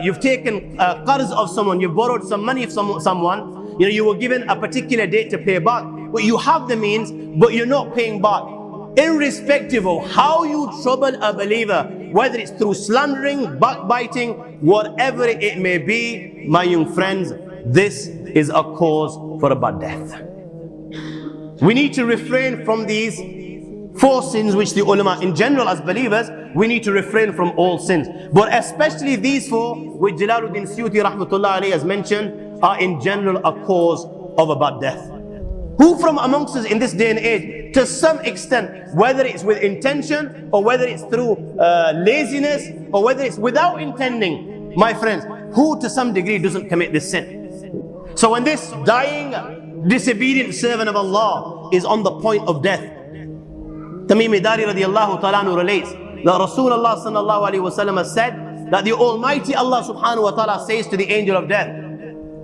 S2: you've taken qarz of someone, you've borrowed some money from someone, you were given a particular date to pay back, but you have the means, but you're not paying back. Irrespective of how you trouble a believer, whether it's through slandering, backbiting, whatever it may be, my young friends, this is a cause for a bad death. We need to refrain from these 4 sins which the ulama in general as believers, we need to refrain from all sins. But especially these 4 which Jalaluddin Suyuti rahmatullah alayhi has mentioned are in general a cause of a bad death. Who from amongst us in this day and age, to some extent, whether it's with intention or whether it's through laziness or whether it's without intending, my friends, who to some degree doesn't commit this sin? So when this dying, disobedient servant of Allah is on the point of death, Tamim Dari radiallahu ta'ala relates that Rasulullah sallallahu alayhi wa sallam has said that the Almighty Allah subhanahu wa ta'ala says to the angel of death,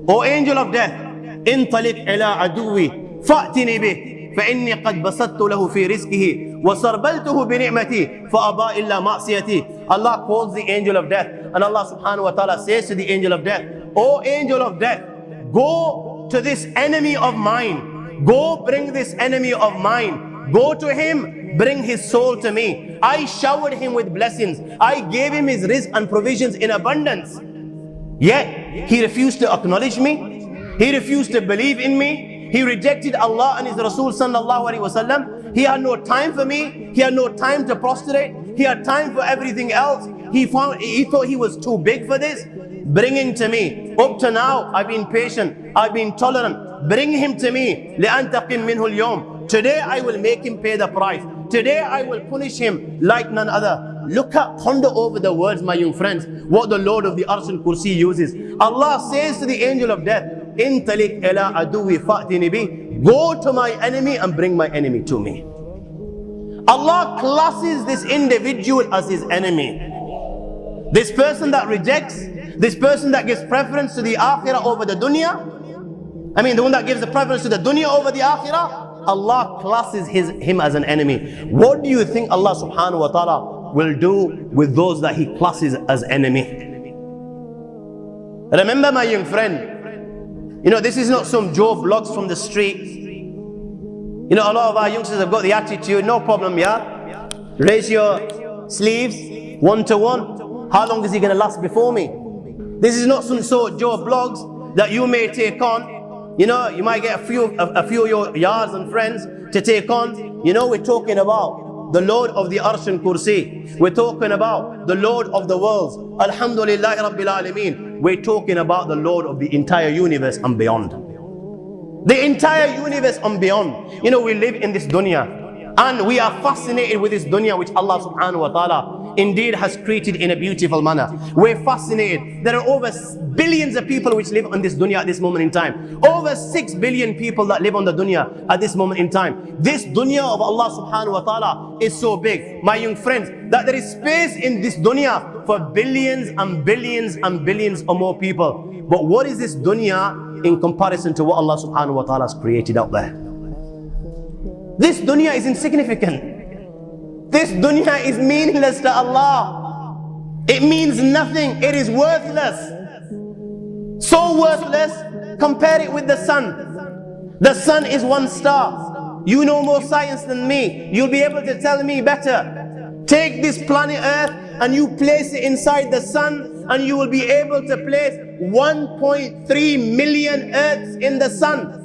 S2: "O angel of death, intalik ila aduwi fa'tini bih, فإني قد بسطت له في رزقه وسربلته بنعمتي فأبى إلا معصيتي." Allah calls the angel of death, and Allah subhanahu wa ta'ala says to the angel of death, "O angel of death, go to this enemy of mine. Go bring this enemy of mine. Go to him, bring his soul to me. I showered him with blessings. I gave him his rizq and provisions in abundance. Yet he refused to acknowledge me. He refused to believe in me. He rejected Allah and His Rasul sallallahu alaihi wasallam. He had no time for me. He had no time to prostrate. He had time for everything else. He thought he was too big for this. Bring him to me. Up to now, I've been patient. I've been tolerant. Bring him to me. لأنتقم منه اليوم. Today I will make him pay the price. Today I will punish him like none other." Ponder over the words, my young friends, what the Lord of the Arsh and Kursi uses. Allah says to the angel of death, "Intalik ila aduwi fa'tini bi." Go to my enemy and bring my enemy to me. Allah classes this individual as his enemy. This person that rejects, this person that gives preference to the akhirah over the dunya, the one that gives the preference to the dunya over the akhirah, Allah classes him as an enemy. What do you think Allah subhanahu wa ta'ala will do with those that He classes as enemy? Remember, my young friend, this is not some Joe blogs from the street. A lot of our youngsters have got the attitude, no problem, yeah? Raise your sleeves, 1-to-1. How long is he going to last before me? This is not some sort of Joe blogs that you may take on. You might get a few of your yards and friends to take on. We're talking about the Lord of the Arsh and Kursi. We're talking about the Lord of the worlds. Alhamdulillah Rabbil Alameen. We're talking about the Lord of the entire universe and beyond. The entire universe and beyond. You know, we live in this dunya and we are fascinated with this dunya which Allah subhanahu wa ta'ala indeed has created in a beautiful manner. We're fascinated. There are over billions of people which live on this dunya at this moment in time. Over 6 billion people that live on the dunya at this moment in time. This dunya of Allah subhanahu wa ta'ala is so big, my young friends, that there is space in this dunya for billions and billions and billions or more people. But what is this dunya in comparison to what Allah subhanahu wa ta'ala has created out there? This dunya is insignificant. This dunya is meaningless to Allah. It means nothing. It is worthless. So worthless, compare it with the sun. The sun is one star. You know more science than me. You'll be able to tell me better. Take this planet Earth and you place it inside the sun, and you will be able to place 1.3 million Earths in the sun.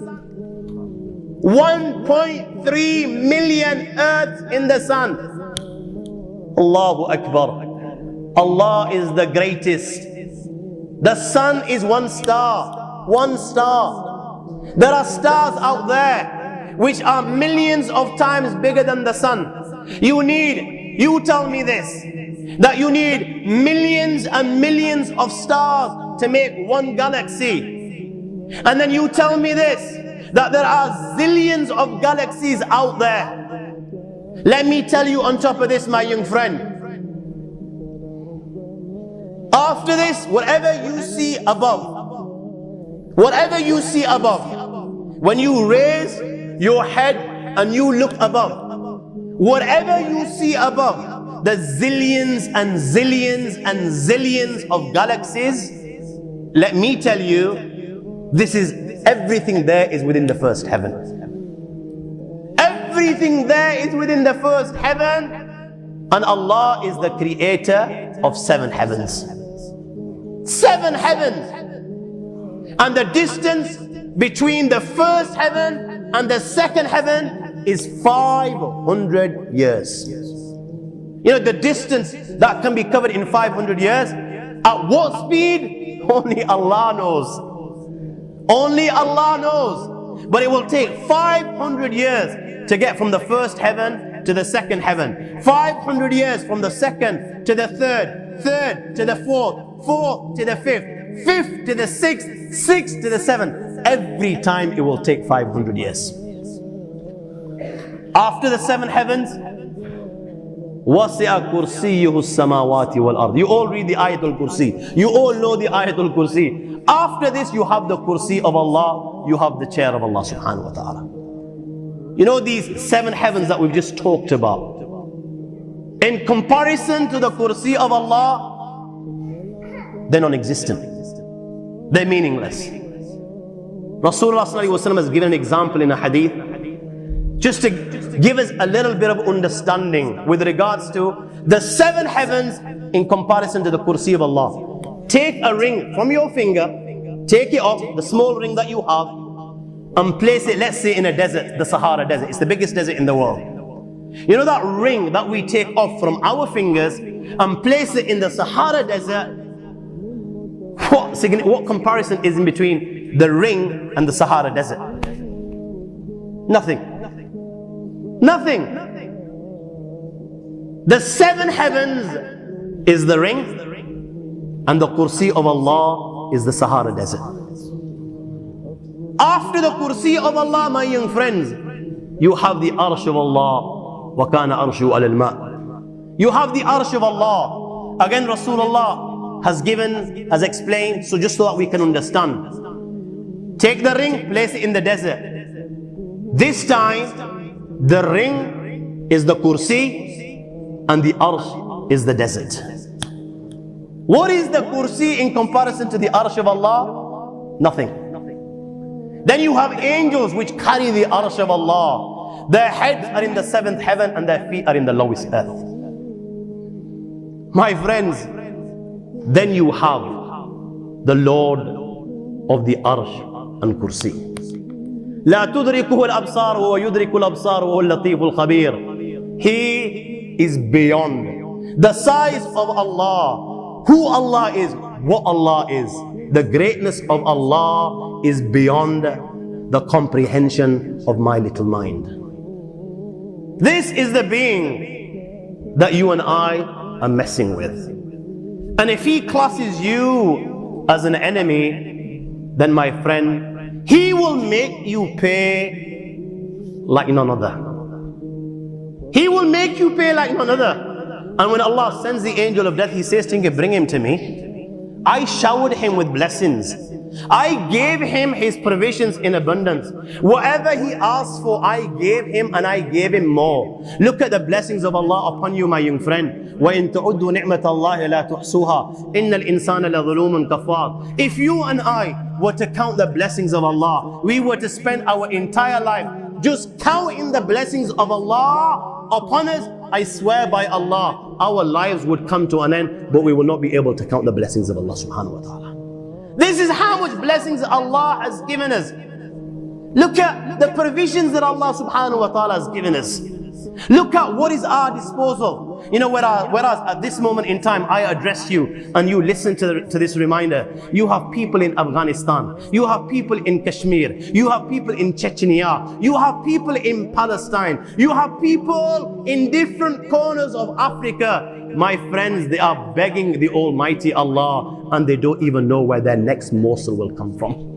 S2: 1.3 million Earths in the sun. Allahu Akbar. Allah is the greatest. The sun is one star. One star. There are stars out there which are millions of times bigger than the sun. You tell me this, that you need millions and millions of stars to make one galaxy. And then you tell me this, that there are zillions of galaxies out there. Let me tell you on top of this, my young friend. After this, whatever you see above, when you raise your head and you look above, whatever you see above, the zillions and zillions and zillions of galaxies, let me tell you, this is everything there is within the first heaven. Everything there is within the first heaven. And Allah is the creator of 7 heavens. 7 heavens. And the distance between the first heaven and the second heaven is 500 years. You know, the distance that can be covered in 500 years, at what speed? Only Allah knows. Only Allah knows. But it will take 500 years to get from the first heaven to the second heaven. 500 years from the second to the third, third to the fourth, fourth to the fifth, fifth to the sixth, sixth to the seventh. Every time it will take 500 years. After the 7 heavens, وَسِعَ كُرْسِيُّهُ السَّمَاوَاتِ وَالْأَرْضِ. You all read the Ayatul Kursi. You all know the Ayatul Kursi. After this, you have the Kursi of Allah. You have the chair of Allah subhanahu wa ta'ala. You know these 7 heavens that we've just talked about, in comparison to the Kursi of Allah, they're non-existent. They're meaningless. Rasulullah sallallahu alaihi wasallam has given an example in a hadith, just to give us a little bit of understanding with regards to the 7 heavens in comparison to the Kursi of Allah. Take a ring from your finger, take it off, the small ring that you have, and place it, let's say, in a desert, the Sahara Desert. It's the biggest desert in the world. You know that ring that we take off from our fingers and place it in the Sahara Desert? What comparison is in between the ring and the Sahara Desert? Nothing. Nothing. The 7 heavens is the ring, and the Kursi of Allah is the Sahara Desert. After the Kursi of Allah, my young friends, you have the Arsh of Allah. وَكَانَ أَرْشُهُ عَلَى الْمَاءِ. You have the Arsh of Allah. Again, Rasulullah has explained, so just so that we can understand. Take the ring, place it in the desert. This time, the ring is the Kursi and the Arsh is the desert. What is the Kursi in comparison to the Arsh of Allah? Nothing. Then you have angels which carry the Arsh of Allah. Their heads are in the 7th heaven and their feet are in the lowest earth. My friends, then you have the Lord of the Arsh and Kursi. لا تدركه الأبصار وهو يدرك الأبصار وهو اللطيف الخبير. He is beyond. The size of Allah, who Allah is, what Allah is, the greatness of Allah is beyond the comprehension of my little mind. This is the being that you and I are messing with. And if he classes you as an enemy, then my friend, he will make you pay like none other. He will make you pay like none other. And when Allah sends the angel of death, he says to him, bring him to me. I showered him with blessings. I gave him his provisions in abundance. Whatever he asked for, I gave him, and I gave him more. Look at the blessings of Allah upon you, my young friend. وَإِن تَعُدُّوا نِعْمَةَ اللَّهِ لَا تُحْصُوهَا إِنَّ الْإِنسَانَ لَظُلُومٌ كَفَّارٌ. If you and I were to count the blessings of Allah, we were to spend our entire life just counting the blessings of Allah upon us, I swear by Allah, our lives would come to an end, but we will not be able to count the blessings of Allah subhanahu wa ta'ala. This is how much blessings Allah has given us. Look at the provisions that Allah subhanahu wa ta'ala has given us. Look at what is our disposal. You know, whereas at this moment in time I address you and you listen to this reminder, you have people in Afghanistan, you have people in Kashmir, you have people in Chechnya, you have people in Palestine, you have people in different corners of Africa. My friends, they are begging the Almighty Allah, and they don't even know where their next morsel will come from.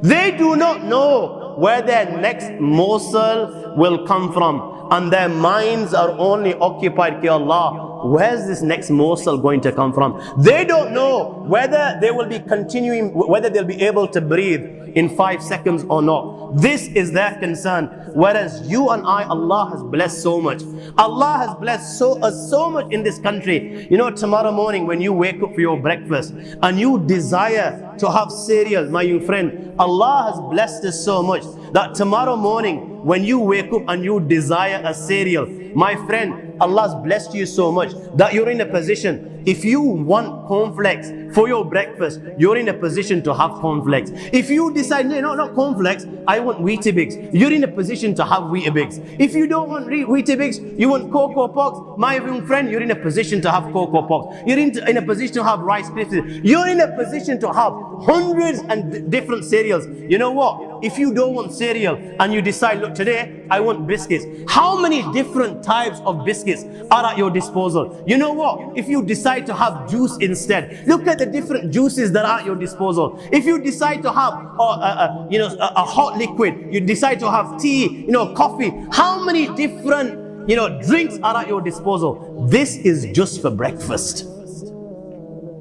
S2: They do not know where their next morsel will come from, and their minds are only occupied, Ki Allah, where's this next morsel going to come from? They don't know whether they will be continuing, whether they'll be able to breathe in 5 seconds or not. This is their concern. Whereas you and I, Allah has blessed so much. Allah has blessed us so much in this country. You know, tomorrow morning when you wake up for your breakfast and you desire to have cereal, my young friend, Allah has blessed us so much that tomorrow morning when you wake up and you desire a cereal, my friend, Allah has blessed you so much that you're in a position, if you want cornflakes for your breakfast, you're in a position to have cornflakes. If you decide, no, not cornflakes, I want Weetabix, you're in a position to have Weetabix. If you don't want Weetabix, you want Cocoa Pops, my young friend, you're in a position to have Cocoa Pops. You're in a position to have Rice Krispies. You're in a position to have hundreds and different cereals. You know what? If you don't want cereal and you decide, look, today I want biscuits, how many different types of biscuits are at your disposal? You know what? If you decide to have juice instead, look at the different juices that are at your disposal. If you decide to have a hot liquid, you decide to have tea, coffee, how many different drinks are at your disposal? This is just for breakfast.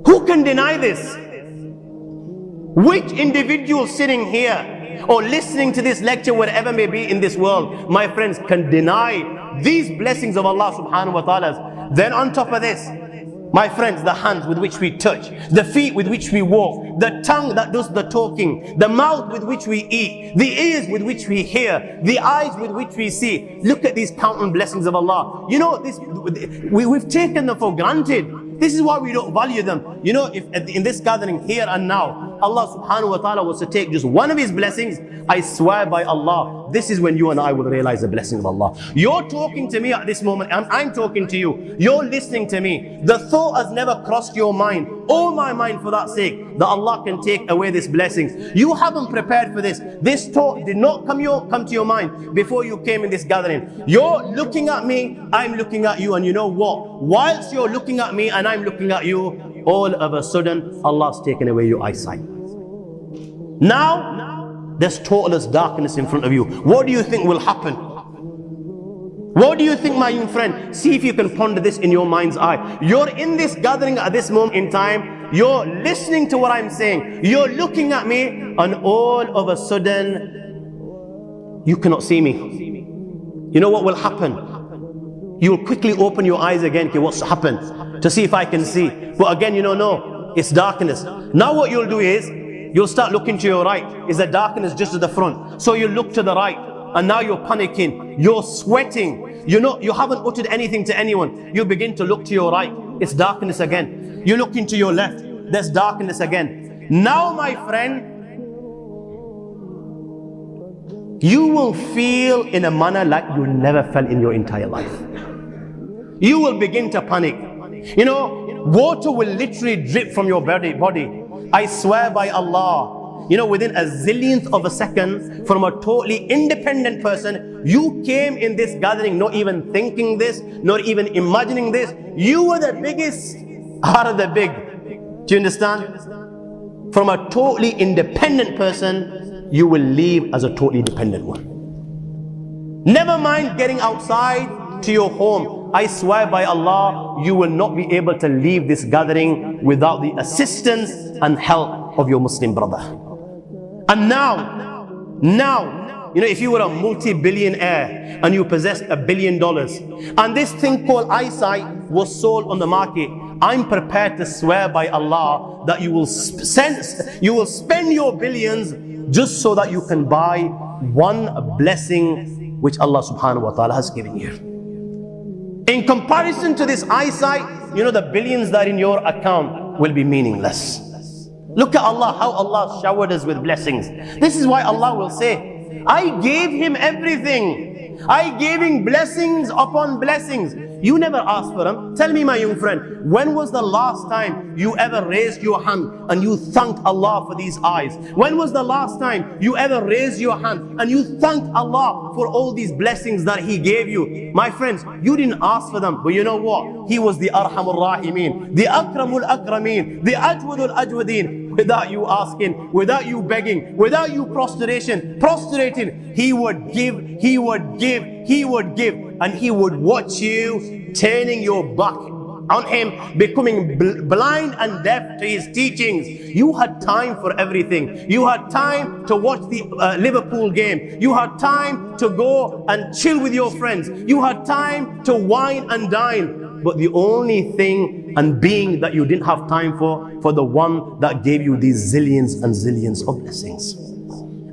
S2: Who can deny this? Which individual sitting here or listening to this lecture, wherever may be in this world, my friends, can deny these blessings of Allah subhanahu wa ta'ala? Then on top of this, my friends, the hands with which we touch, the feet with which we walk, the tongue that does the talking, the mouth with which we eat, the ears with which we hear, the eyes with which we see. Look at these countless blessings of Allah. You know, we've taken them for granted. This is why we don't value them. You know, if in this gathering here and now, Allah subhanahu wa ta'ala was to take just one of His blessings, I swear by Allah, this is when you and I will realize the blessing of Allah. You're talking to me at this moment, I'm talking to you, you're listening to me. The thought has never crossed your mind, or my mind for that sake, that Allah can take away these blessings. You haven't prepared for this. This thought did not come to your mind before you came in this gathering. You're looking at me, I'm looking at you, and you know what? Whilst you're looking at me and I'm looking at you, all of a sudden Allah's taken away your eyesight. Now there's total darkness in front of you. What do you think will happen? What do you think, my young friend? See if you can ponder this in your mind's eye. You're in this gathering at this moment in time, you're listening to what I'm saying, you're looking at me, and all of a sudden you cannot see me. You know what will happen? You'll quickly open your eyes again. Okay, what's happened? To see if I can see. But again, no, it's darkness. Now what you'll do is, you'll start looking to your right. Is the darkness just at the front? So you look to the right, and now you're panicking. You're sweating. You haven't uttered anything to anyone. You begin to look to your right. It's darkness again. You look into your left. There's darkness again. Now, my friend, you will feel in a manner like you never felt in your entire life. You will begin to panic. You know, water will literally drip from your body. I swear by Allah, you know, within a zillionth of a second, from a totally independent person, you came in this gathering not even thinking this, not even imagining this. You were the biggest out of the big. Do you understand? From a totally independent person, you will leave as a totally dependent one. Never mind getting outside to your home. I swear by Allah, you will not be able to leave this gathering without the assistance and help of your Muslim brother. And now, you know, if you were a multi-billionaire and you possessed $1 billion and this thing called eyesight was sold on the market, I'm prepared to swear by Allah that you will spend your billions just so that you can buy one blessing which Allah subhanahu wa ta'ala has given you. In comparison to this eyesight, you know, the billions that are in your account will be meaningless. Look at Allah, how Allah showered us with blessings. This is why Allah will say, I gave him everything. I gave him blessings upon blessings. You never asked for them. Tell me, my young friend, when was the last time you ever raised your hand and you thanked Allah for these eyes? When was the last time you ever raised your hand and you thanked Allah for all these blessings that He gave you? My friends, you didn't ask for them, but you know what? He was the Arhamur Rahimin, the Akramul Akrameen, the Ajwadul Ajwadeen. Without you asking, without you begging, without you prostrating, He would give, He would give, He would give, and He would watch you turning your back on Him, becoming blind and deaf to His teachings. You had time for everything. You had time to watch the Liverpool game. You had time to go and chill with your friends. You had time to wine and dine. But the only thing and being that you didn't have time for the one that gave you these zillions and zillions of blessings.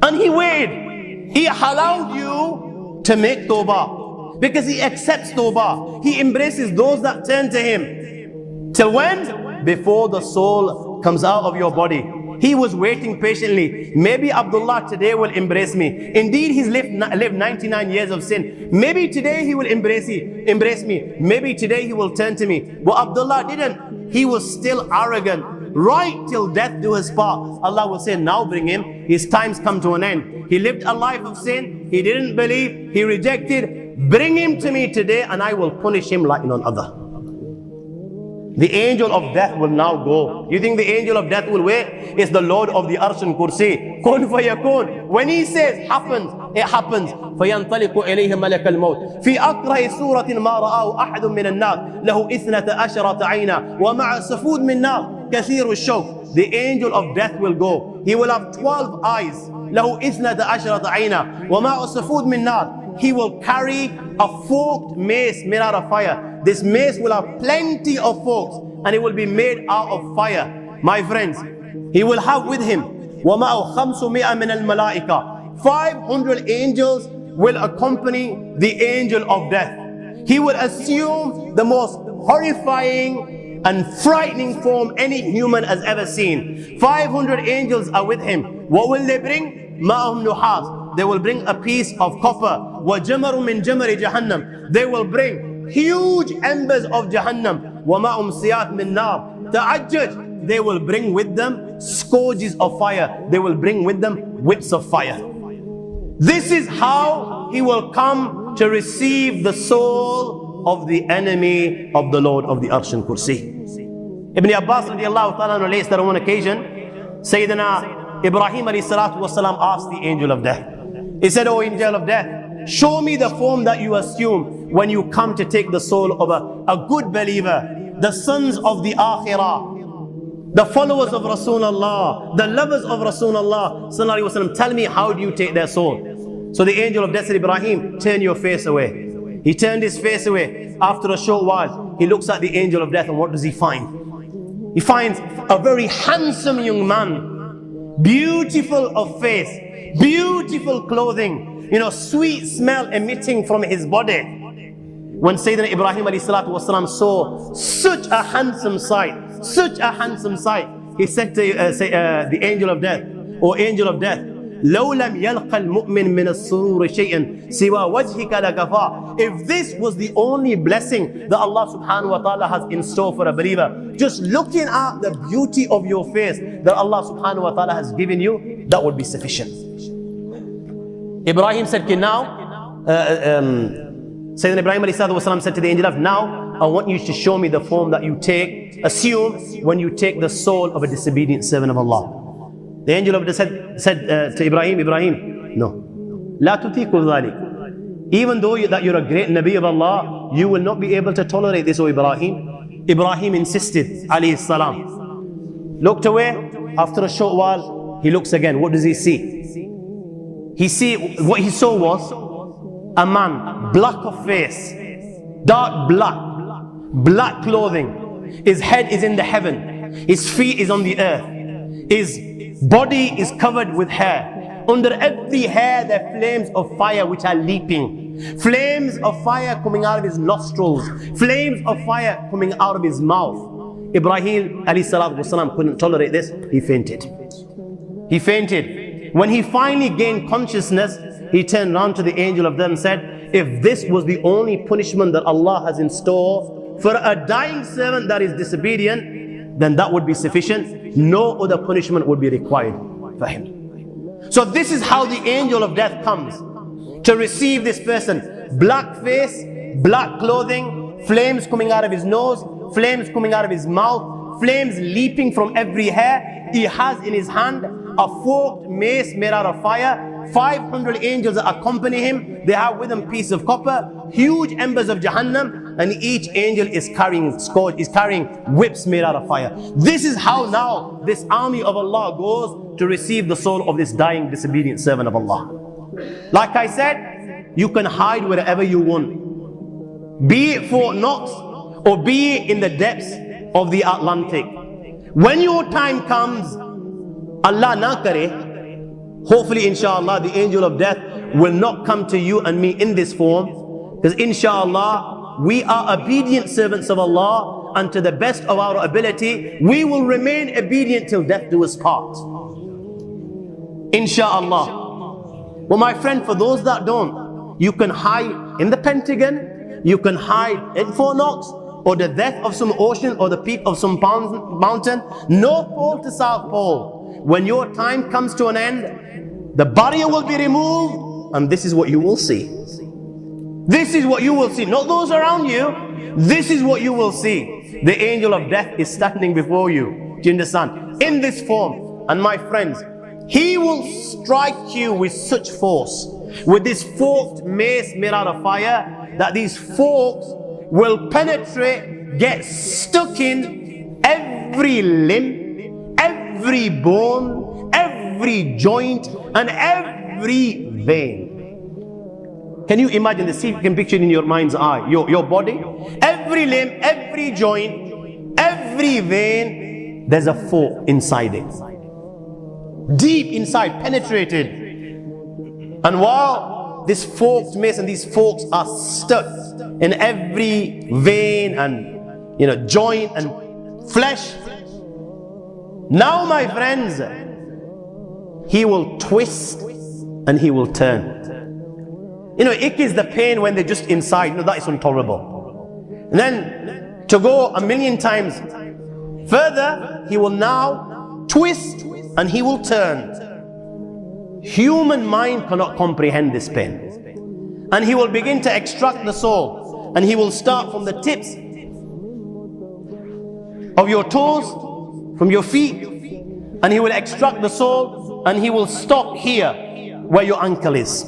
S2: And He waited. He allowed you to make tawbah because He accepts tawbah. He embraces those that turn to Him. Till when? Before the soul comes out of your body. He was waiting patiently. Maybe Abdullah today will embrace me. Indeed, he's lived 99 years of sin. Maybe today he will embrace me. Maybe today he will turn to me. But Abdullah didn't. He was still arrogant. Right till death do his part. Allah will say, now bring him. His time's come to an end. He lived a life of sin. He didn't believe. He rejected. Bring him to me today and I will punish him like none other. The angel of death will now go. You think the angel of death will wait? It's the Lord of the Arsh and Kursi. Kun fayakun. When He says happens, it happens. فَيَنْطَلِقُ إِلَيْهِ مَلَكَ الْمَوْتِ فِي أَقْرَهِ سُورَةٍ مَا رَآهُ أَحَدٌ مِّنَ النَّاسِ لَهُ إِثْنَةَ عَشَرَةَ عَيْنًا وَمَعَ سَفُودٍ مِّن نَّارٍ كَثِيرُ الشَّوْكِ. The angel of death will go. He will have 12 eyes. لَهُ إِثْنَةَ عَشَرَةَ عَيْنًا وَمَعَ سَفُودٍ مِّن نَّارٍ. He will carry a forked mace made out of fire. This mace will have plenty of forks and it will be made out of fire. My friends, He will have with Him وَمَعَهُ 500 مِنَ الْمَلَائِكَةِ. 500 angels will accompany the angel of death. He will assume the most horrifying and frightening form any human has ever seen. 500 angels are with Him. What will they bring? مَعَهُمْ نُحَاسٌ. They will bring a piece of copper. وَجَمَرٌ مِّن جَمَرِ جَهَنَّمْ. They will bring huge embers of Jahannam. وَمَعُمْ سِيَاتٍ مِّن نَّارٍ. Ta'ajjaj. They will bring with them scourges of fire. They will bring with them whips of fire. This is how He will come to receive the soul of the enemy of the Lord of the Arsh and Kursi. Ibn Abbas radiallahu ta'ala relates that on one occasion, Sayyidina Ibrahim alayhi salatu wasalam asked the angel of death. He said, "O angel of death, show me the form that you assume when you come to take the soul of a good believer, the sons of the Akhirah, the followers of Rasulullah, the lovers of Rasulullah sallallahu alaihi wasallam. Tell me, how do you take their soul?" So the angel of death said, "Ibrahim, turn your face away." He turned his face away. After a short while, he looks at the angel of death, and what does he find? He finds a very handsome young man, beautiful of face, beautiful clothing, sweet smell emitting from his body. When Sayyidina Ibrahim alayhi salatu wasalam saw such a handsome sight, he said to the angel of death, "O angel of death, لو لم يلقى المؤمن من السرور شيئا سوى وجهك لكفاه. If this was the only blessing that Allah subhanahu wa ta'ala has in store for a believer, just looking at the beauty of your face that Allah subhanahu wa ta'ala has given you, that would be sufficient. Ibrahim said, now, Sayyidina Ibrahim alayhi salam said to the angel of, now I want you to show me the form that you take, assume when you take the soul of a disobedient servant of Allah. The angel of death said to Ibrahim, no. لا تطيق ذلك. Even though you're a great Nabi of Allah, you will not be able to tolerate this, O Ibrahim. Ibrahim insisted, alayhi salam. Looked away. After a short while, he looks again. What does he see? What he saw was a man, black of face, dark black clothing. His head is in the heaven. His feet is on the earth. His body is covered with hair. Under every hair there are flames of fire which are leaping. Flames of fire coming out of his nostrils. Flames of fire coming out of his mouth. Ibrahim alayhi salatu wasalam couldn't tolerate this. He fainted. He fainted. When he finally gained consciousness, he turned around to the angel of death and said, if this was the only punishment that Allah has in store for a dying servant that is disobedient, then that would be sufficient. No other punishment would be required for him. So this is how the angel of death comes to receive this person. Black face, black clothing, flames coming out of his nose, flames coming out of his mouth, flames leaping from every hair. He has in his hand a forked mace made out of fire. 500 angels that accompany him. They have with them a piece of copper, huge embers of Jahannam, and each angel is carrying whips made out of fire. This is how now this army of Allah goes to receive the soul of this dying disobedient servant of Allah. Like I said, you can hide wherever you want, be it Fort Knox or be it in the depths of the Atlantic. When your time comes, Allah na kare, hopefully inshallah the angel of death will not come to you and me in this form, because inshallah we are obedient servants of Allah, and to the best of our ability we will remain obedient till death do us part, inshallah. Well, my friend, for those that don't, you can hide in the Pentagon, you can hide in Fort Knox, or the depth of some ocean, or the peak of some mountain, North Pole to South Pole. When your time comes to an end, the barrier will be removed, and this is what you will see. This is what you will see, not those around you. This is what you will see. The angel of death is standing before you. Do you understand? In this form. And my friends, he will strike you with such force, with this forked mace made out of fire, that these forks will penetrate, get stuck in every limb, every bone, every joint, and every vein. Can you imagine this? See if you can picture it in your mind's eye. Your body, every limb, every joint, every vein, there's a fork inside it. Deep inside, penetrated. And while this forked mace and these forks are stuck in every vein and joint and flesh, now my friends, he will twist and he will turn. Ick is the pain when they're just inside. That is intolerable. And then to go a million times further, he will now twist and he will turn. Human mind cannot comprehend this pain. And he will begin to extract the soul. And he will start from the tips of your toes, from your feet, and he will extract the soul, and he will stop here where your ankle is.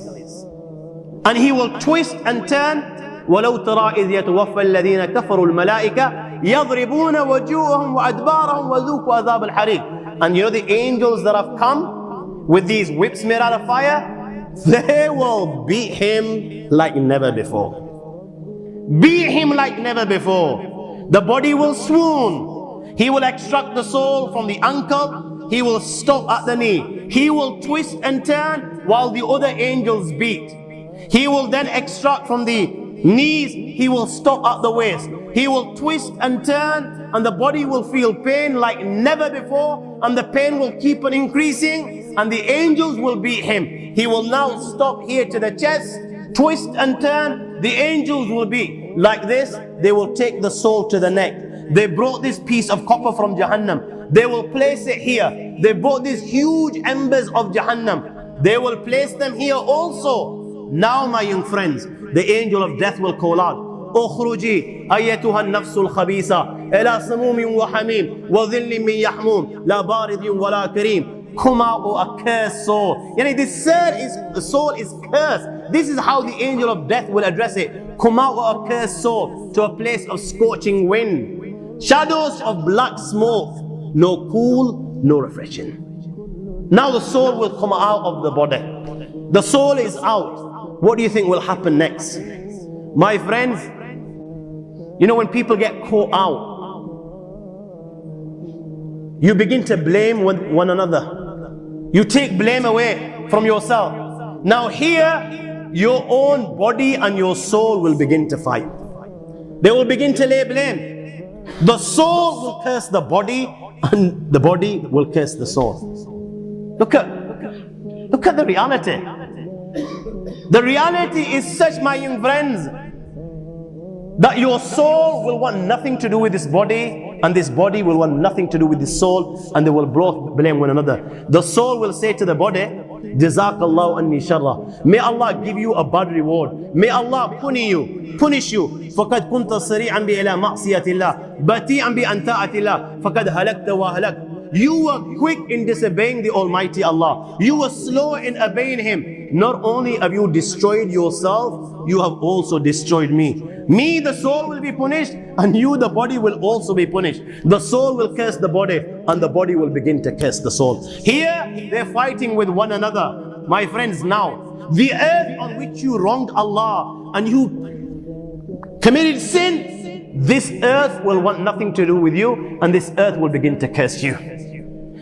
S2: And he will twist and turn. وَلَوْ تَرَى إِذْ يَتَوَفَّى الَّذِينَ كَفَرُوا الْمَلَائِكَةَ يَضْرِبُونَ وَجُوهَهُمْ وَأَدْبَارَهُم وَذُوقُوا عَذَابَ الْحَرِيقِ. And the angels that have come with these whips made out of fire, they will beat him like never before. Beat him like never before. The body will swoon. He will extract the soul from the ankle. He will stop at the knee. He will twist and turn while the other angels beat. He will then extract from the knees. He will stop at the waist. He will twist and turn, and the body will feel pain like never before, and the pain will keep on increasing, and the angels will beat him. He will now stop here to the chest, twist and turn. The angels will be like this. They will take the soul to the neck. They brought this piece of copper from Jahannam. They will place it here. They brought these huge embers of Jahannam. They will place them here also. Now, my young friends, the angel of death will call out, اخرجي أيتها النفس الخبيثة إلى سموم وحميم وظل من يحموم لا بارد ولا كريم. Come out, O accursed soul. The soul is cursed. This is how the angel of death will address it. Come out, O accursed soul, to a place of scorching wind, shadows of black smoke, no cool, no refreshing. Now the soul will come out of the body. The soul is out. What do you think will happen next? My friends, you know, when people get caught out, you begin to blame one another. You take blame away from yourself. Now here, your own body and your soul will begin to fight. They will begin to lay blame. The soul will curse the body, and the body will curse the soul. Look at the reality. The reality is such, my young friends, that your soul will want nothing to do with this body, and this body will want nothing to do with this soul, and they will both blame one another. The soul will say to the body, Jazakallahu anni sharra. May Allah give you a bad reward. May Allah punish you. فَقَدْ كُنْتَ صَرِيعًا بِإِلَى مَعْصِيَةِ اللَّهِ بَتِيعًا بِأَنْ تَعَةِ اللَّهِ فَقَدْ هَلَكْتَ وَهَلَكْتَ. You were quick in disobeying the Almighty Allah. You were slow in obeying Him. Not only have you destroyed yourself, you have also destroyed me. Me, the soul, will be punished, and you, the body, will also be punished. The soul will curse the body, and the body will begin to curse the soul. Here, they're fighting with one another. My friends, now, the earth on which you wronged Allah and you committed sin, this earth will want nothing to do with you, and this earth will begin to curse you.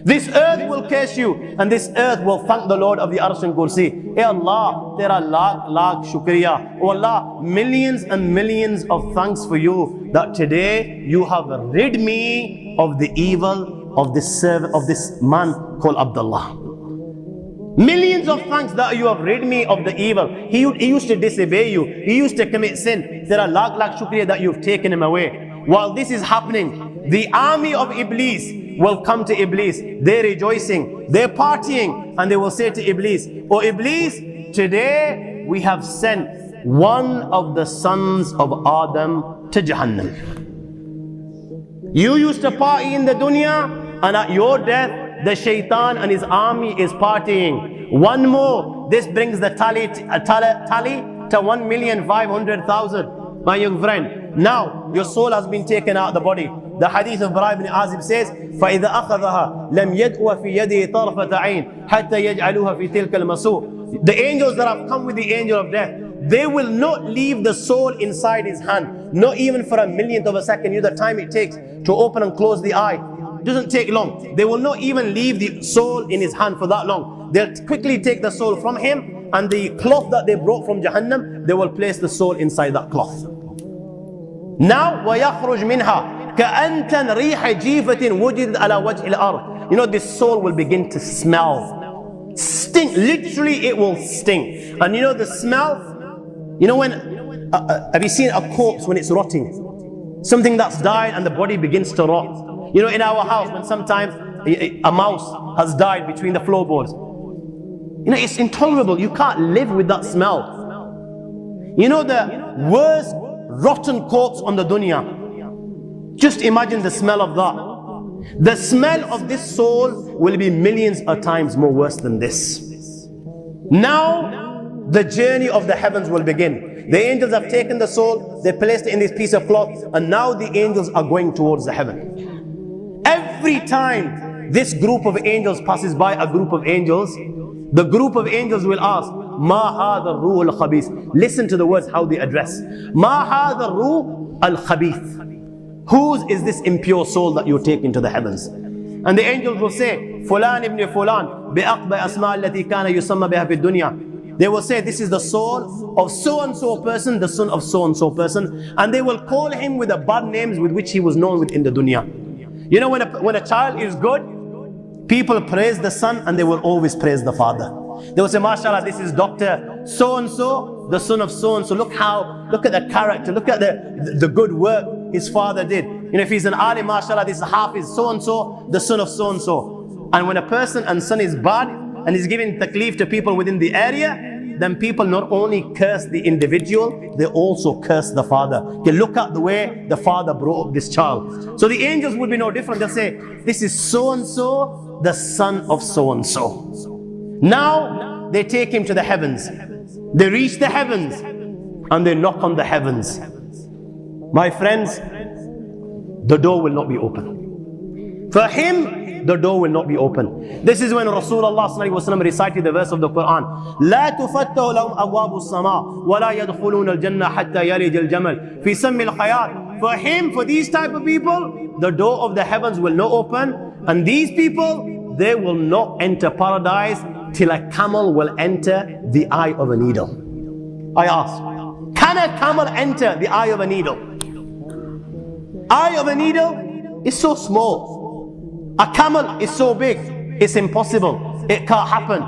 S2: This earth will curse you, and this earth will thank the Lord of the Arsh and Kursi. Hey Allah, tera lakh shukriya. Oh Allah, millions and millions of thanks for you that today you have rid me of the evil of this servant, of this man called Abdullah. Millions of thanks that you have rid me of the evil. He used to disobey you. He used to commit sin. There are lakh shukriya that you've taken him away. While this is happening, the army of Iblis will come to Iblis. They're rejoicing, they're partying, and they will say to Iblis, "Oh Iblis, today we have sent one of the sons of Adam to Jahannam. You used to party in the dunya, and at your death, the shaitan and his army is partying. One more, this brings the tally to 1,500,000. My young friend, now your soul has been taken out of the body. The hadith of Bara ibn Azib says, فَإِذَا أَخَذَهَا لَمْ يَدْءُ فِي يَدِهِ طَرْفَةَ عَيْنٍ حَتَّى يَجْعَلُوهَا فِي تِلْكَ الْمَسُوءِ. The angels that have come with the angel of death, they will not leave the soul inside his hand, not even for a millionth of a second. You know the time it takes to open and close the eye. It doesn't take long. They will not even leave the soul in his hand for that long. They'll quickly take the soul from him, and the cloth that they brought from Jahannam, they will place the soul inside that cloth. Now, وَيَخْرُجْ مِنْهَا كَأَنْتَنْ رِيحَ جِيفَةٍ وُجِدْ عَلَى وَجْهِ الْأَرْضِ. You know, this soul will begin to smell. Stink. Literally, it will stink. And you know the smell? You know when, have you seen a corpse when it's rotting? Something that's died and the body begins to rot. You know, in our house, when sometimes a mouse has died between the floorboards. You know, it's intolerable. You can't live with that smell. You know the worst rotten corpse on the dunya. Just imagine the smell of that. The smell of this soul will be millions of times more worse than this. Now, the journey of the heavens will begin. The angels have taken the soul, they placed it in this piece of cloth, and now the angels are going towards the heaven. Every time this group of angels passes by a group of angels, the group of angels will ask, Ma hadha ruh al-khabith. Listen to the words, how they address. Ma hadha ruh al-khabith. Whose is this impure soul that you take into the heavens? And the angels will say, Fulan ibn Fulan, bi'aqba asma allati kana yusamma biha fid dunya. They will say, this is the soul of so-and-so person, the son of so-and-so person. And they will call him with the bad names with which he was known within the dunya. You know, when a child is good, People praise the son and they will always praise the father. They will say, mashallah, this is Dr. So-and-so, the son of so-and-so. Look at the character, look at the good work his father did. You know, if he's an alim, mashallah, this is Hafiz so-and-so, the son of so-and-so. And when a person and son is bad and is giving taklif to people within the area, then people not only curse the individual, they also curse the father. They look at the way the father brought up this child. So the angels would be no different. They'll say, this is so-and-so, the son of so-and-so. Now they take him to the heavens. They reach the heavens and they knock on the heavens. My friends, the door will not be open. For him, the door will not be open. This is when Rasulullah recited the verse of the Quran. لا تفتح لهم أبواب السماء ولا يدخلون الجنة حتى يلج الجمل في سم الخياط. For him, for these type of people, the door of the heavens will not open, and these people, they will not enter paradise till a camel will enter the eye of a needle. I ask, can a camel enter the eye of a needle? Eye of a needle is so small. A camel is so big. It's impossible. It can't happen.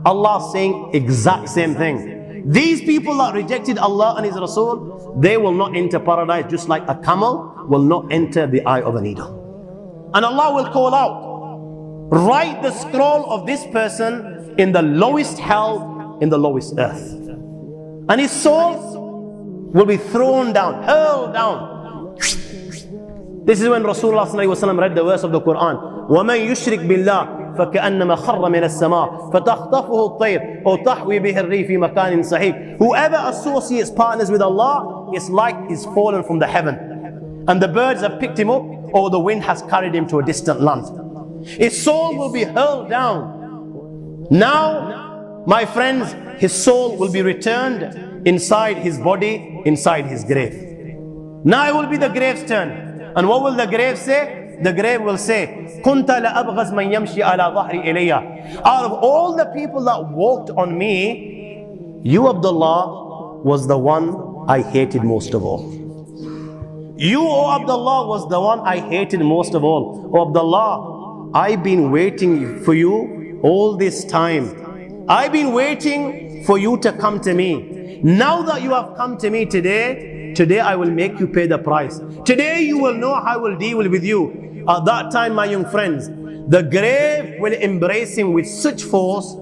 S2: Allah is saying exact same thing. These people that rejected Allah and His Rasul, they will not enter paradise just like a camel will not enter the eye of a needle. And Allah will call out, write the scroll of this person in the lowest hell, in the lowest earth. And his soul will be thrown down, hurled down. This is when Rasulullah read the verse of the Quran. وَمَنْ يُشْرِكْ بِاللَّهِ فَكَأَنَّمَا خَرَّ مِنَ السَّمَاءِ فَتَخْطَفُهُ الطَّيْرُ أَوْ تَحْوِي بِهِ الرِّيحُ فِي مَكَانٍ سَحِيقٍ. Whoever associates partners with Allah, it's like he's fallen from the heaven. And the birds have picked him up, or the wind has carried him to a distant land. His soul will be hurled down. Now, my friends, his soul will be returned inside his body, inside his grave. Now it will be the grave's turn. And what will the grave say? The grave will say, كُنْتَ لَأَبْغَزْ مَنْ يَمْشِي عَلَى ظَهْرِ إِلَيَّ. Out of all the people that walked on me, you, Abdullah, was the one I hated most of all. You, O Abdullah, was the one I hated most of all. O Abdullah, I've been waiting for you all this time. I've been waiting for you to come to me. Now that you have come to me today I will make you pay the price. Today you will know how I will deal with you. At that time, my young friends, the grave will embrace him with such force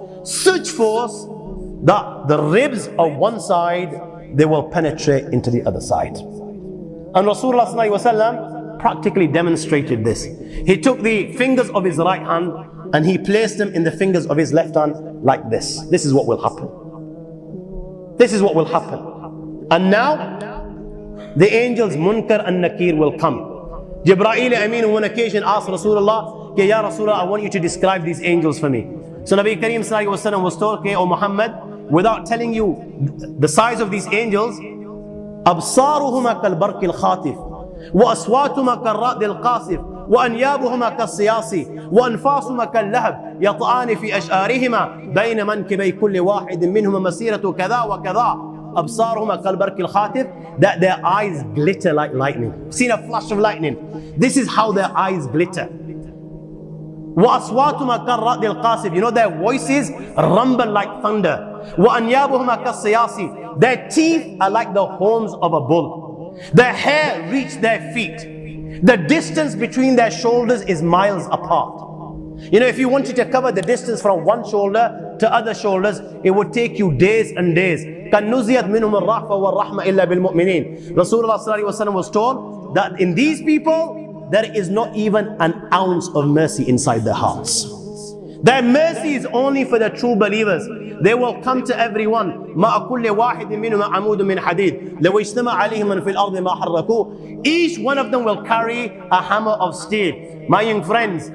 S2: that the ribs of one side, they will penetrate into the other side. And Rasulullah practically demonstrated this. He took the fingers of his right hand and he placed them in the fingers of his left hand like this. This is what will happen. This is what will happen. And now, the angels Munkar and Nakir will come. Jibreel Amin on one occasion asked Rasulullah, Ya Rasulullah, I want you to describe these angels for me. So Nabi Kareem was told, okay, O Muhammad, without telling you the size of these angels, أبصارهما كالبرق الخاطف وأصواتهما كالرعد القاصف وأنيابهما كالصياص وأنفاسهما كاللهب يطعان في أشعارهما بين منكبي كل واحد منهما مسيرة كذا وكذا. أبصارهما كالبرق الخاطف, that their eyes glitter like lightning. Seen a flash of lightning? This is how their eyes glitter. وأصواتهما كالرعد القاصف, you know their voices rumble like thunder. وأنيابهما كالصياص, their teeth are like the horns of a bull. Their hair reaches their feet. The distance between their shoulders is miles apart. You know, if you wanted to cover the distance from one shoulder to other shoulders, it would take you days and days. كَنُّزِيَتْ مِنْهُمُ الرَّحْفَ وَالرَّحْمَ إِلَّا بِالْمُؤْمِنِينَ. Rasulullah was told that in these people, there is not even an ounce of mercy inside their hearts. Their mercy is only for the true believers. They will come to everyone. مَا كُلِّ وَاحِدٍ مِّنْهُمَ عَمُودٌ مِّنْ حَدِيدٍ لَوْ اجْتَمَعَ عَلَيْهِمْ مَنْ فِي الْأَرْضِ مَا حَرَّكُوهُ. Each one of them will carry a hammer of steel. My young friends,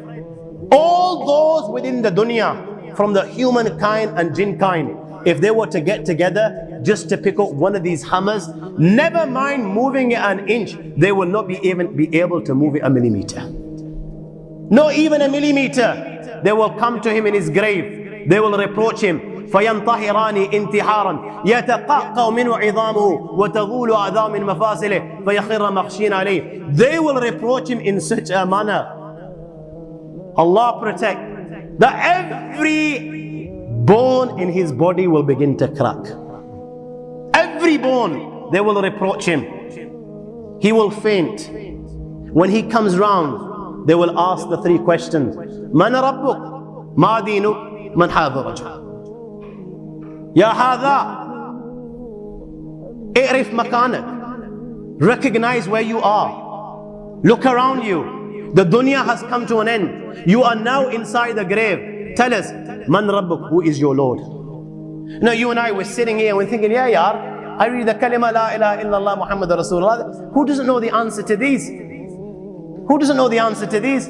S2: all those within the dunya, from the humankind and jinn kind, if they were to get together just to pick up one of these hammers, never mind moving it an inch, they will not be able to move it a millimeter. Not even a millimeter. They will come to him in his grave. They will reproach him. فَيَنْطَهِرَانِ انْتِحَارًا يَتَقَعْقَوْ مِنْهُ عِظَامُهُ وَتَغُولُ أَعْذَامٍ مَفَاصِلِهِ فَيَخِرَّ مَخْشِينَ عَلَيْهِ. They will reproach him in such a manner. Allah protect. that every bone in his body will begin to crack. Every bone, they will reproach him. He will faint. When he comes round, they will ask the three questions. Man rabbuk? Ma dinuk? Man hadha rajul? Ya hadha, i'rif makanak. Recognize where you are. Look around you. The dunya has come to an end. You are now inside the grave. Tell us, man rabbuk? Who is your Lord? Now you and I were sitting here and we're thinking, yeah, yaar, I read the kalima la ilaha illallah Muhammad Rasulullah. Who doesn't know the answer to these? Who doesn't know the answer to these?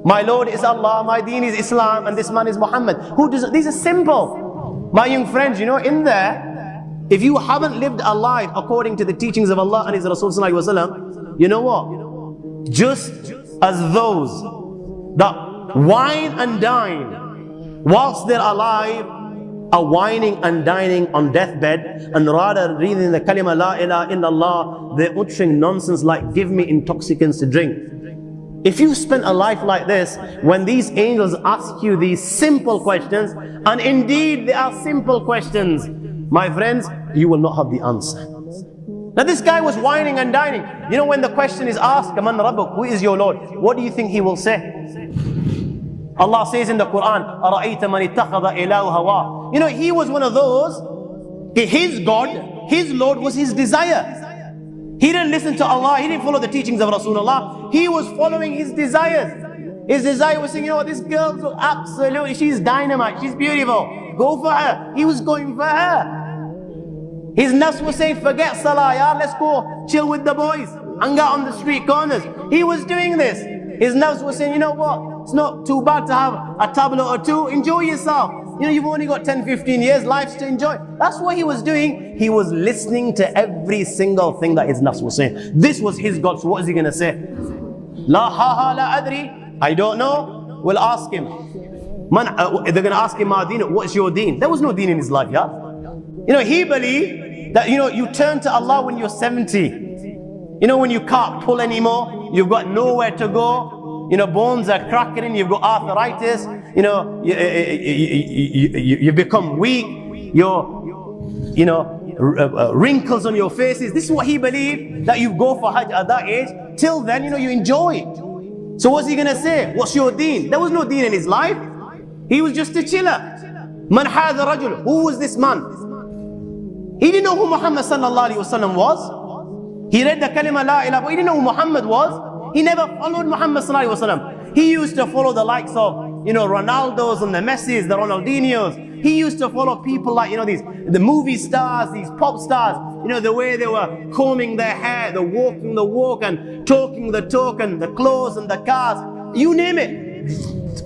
S2: My Lord is Allah, my deen is Islam, and this man is Muhammad. Who doesn't? These are simple. My young friends, you know, in there, if you haven't lived a life according to the teachings of Allah and His Rasul Sallallahu Alaihi Wasallam, you know what? Just as those that wine and dine whilst they're alive are whining and dining on deathbed, and rather reading the kalima la ilaha illallah, they're uttering nonsense like give me intoxicants to drink. If you spent a life like this, when these angels ask you these simple questions, and indeed they are simple questions, my friends, you will not have the answer. Now this guy was whining and dining. You know, when the question is asked, Man Rabbuk, who is your Lord? What do you think he will say? Allah says in the Quran, أَرَأَيْتَ مَنِ اتَّخَذَ إِلَهُ هَوَاهُ. You know, he was one of those, his God, his Lord was his desire. He didn't listen to Allah, he didn't follow the teachings of Rasulullah, he was following his desires. His desire was saying, you know what, this girl, absolutely, she's dynamite, she's beautiful, go for her. He was going for her. His nafs was saying, forget salah, yaar, let's go chill with the boys, hang out on the street corners. He was doing this. His nafs was saying, you know what, it's not too bad to have a tablet or two, enjoy yourself. You know, you've only got 10, 15 years, life's to enjoy. That's what he was doing. He was listening to every single thing that his nafs was saying. This was his God, so what is he going to say? La ha la adri, I don't know. We'll ask him. They're going to ask him, Ma deen, what's your deen? There was no deen in his life, yeah? You know, he believed that, you know, you turn to Allah when you're 70. You know, when you can't pull anymore, you've got nowhere to go, you know, bones are cracking, you've got arthritis, you know, you become weak, you know, wrinkles on your faces. This is what he believed, that you go for Hajj at that age. Till then, you know, you enjoy it. So what's he going to say? What's your deen? There was no deen in his life. He was just a chiller. Man hadha rajul. Who was this man? He didn't know who Muhammad sallallahu alaihi wasallam was. He read the kalima la ilaha, but he didn't know who Muhammad was. He never followed Muhammad sallallahu alaihi wasallam. He used to follow the likes of, you know, Ronaldos and the Messis, the Ronaldinhos. He used to follow people like, you know, the movie stars, these pop stars, you know, the way they were combing their hair, the walking the walk and talking the talk and the clothes and the cars, you name it.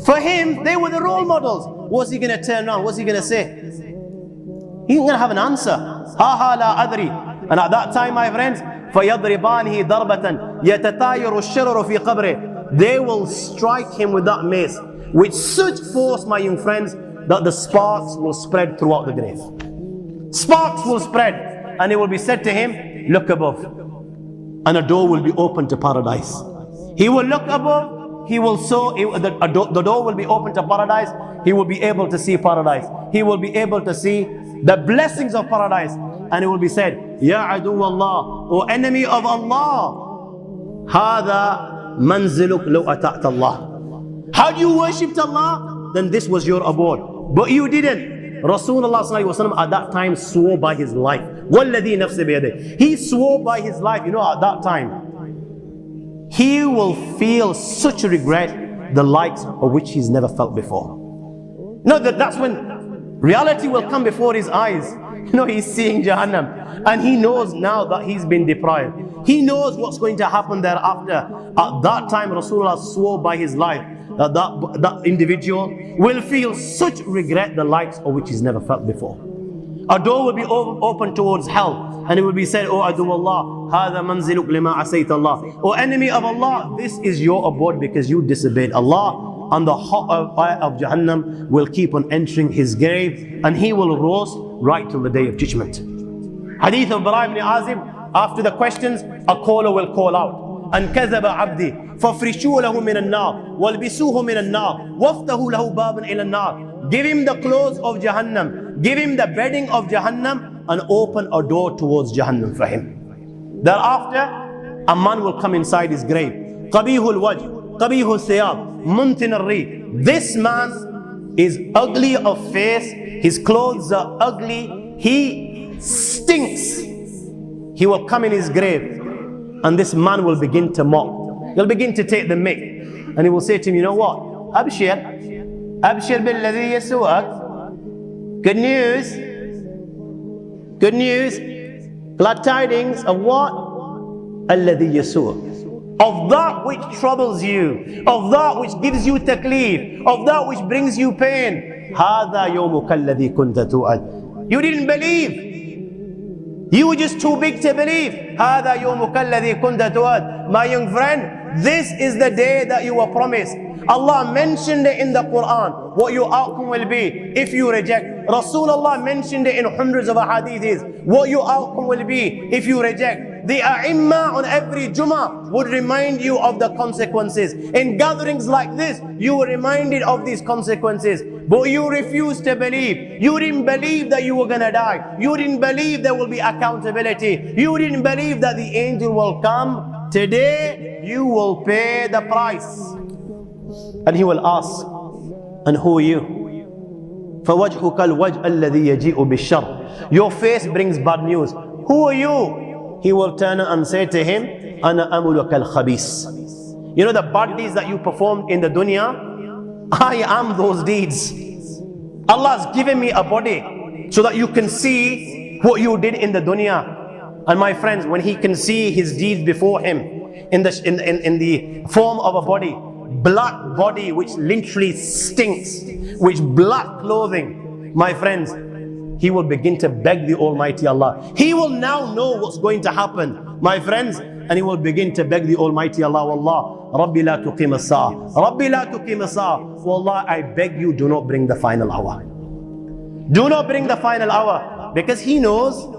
S2: For him, they were the role models. What's he going to turn around? What's he going to say? He's going to have an answer. Ha ha la adri. And at that time, my friends, فَيَضْرِبَانِهِ ضَرْبَةً يَتَتَايَرُ الشَّرَرُ فِي قَبْرِهِ. They will strike him with that mace with such force, my young friends, that the sparks will spread throughout the grave. Sparks will spread, and it will be said to him, look above, and a door will be opened to paradise. He will look above, he will the door will be opened to paradise. He will be able to see paradise. He will be able to see the blessings of paradise, and it will be said, Ya adu Allah, O enemy of Allah, Hada manziluk law ata'ta Allah. How do you worship Allah? Then this was your abode. But you didn't. Rasulullah sallallahu alaihi wasallam at that time swore by his life. Walladhi nafsi biyadih. He swore by his life. You know, at that time, he will feel such regret, the likes of which he's never felt before. No, that's when reality will come before his eyes. You know, he's seeing Jahannam, and he knows now that he's been deprived. He knows what's going to happen thereafter. At that time, Rasulullah swore by his life that that individual will feel such regret, the likes of which he's never felt before. A door will be open towards hell, and it will be said, O adu Allah, hadha manziluk lima asayta Allah. O enemy of Allah, this is your abode because you disobeyed Allah. And the hot fire of Jahannam will keep on entering his grave, and he will roast right till the day of judgment. Hadith of Bara ibn Azib, after the questions, a caller will call out. أن كذب عبدي فافرشوا له من النار والبسوه من النار وافتحوا له بابا إلى النار. Give him the clothes of Jahannam, give him the bedding of Jahannam, and open a door towards Jahannam for him. Thereafter, a man will come inside his grave. قبيح الوجه, قبيح الثياب, منتن الريح. This man is ugly of face, his clothes are ugly, he stinks. He will come in his grave, and this man will begin to mock. He'll begin to take the mick, and he will say to him, you know what? Abshir, Abshir billadhi yasu'ak. Good news. Good news. Glad tidings of what? Alladhi yasu'ak. Of that which troubles you, of that which gives you taklif, of that which brings you pain. هذا يومك الذي كنت توعد. You didn't believe. You were just too big to believe. هذا يومك الذي كنت توعد. My young friend, this is the day that you were promised. Allah mentioned it in the Quran, what your outcome will be if you reject. Rasulullah mentioned it in hundreds of ahadiths, what your outcome will be if you reject. The A'imma on every Jummah would remind you of the consequences. In gatherings like this, you were reminded of these consequences. But you refused to believe. You didn't believe that you were going to die. You didn't believe there will be accountability. You didn't believe that the angel will come. Today, you will pay the price. And he will ask, and who are you? فَوَجْهُكَ الْوَجْءَ الَّذِي يَجِيءُ بِالشَّرِّ. Your face brings bad news. Who are you? He will turn and say to him, أَنَا أَمُلُكَ الْخَبِيثِ. You know the bad deeds that you performed in the dunya? I am those deeds. Allah has given me a body so that you can see what you did in the dunya. And my friends, when he can see his deeds before him in the form of a body, black body which literally stinks, which black clothing, my friends, he will begin to beg the Almighty Allah. He will now know what's going to happen, my friends, and he will begin to beg the Almighty Allah, Wallah, Rabbi la tuqim as-sa'a, Rabbi la tuqim as-sa'a. Wallah, I beg you, do not bring the final hour. Do not bring the final hour, because he knows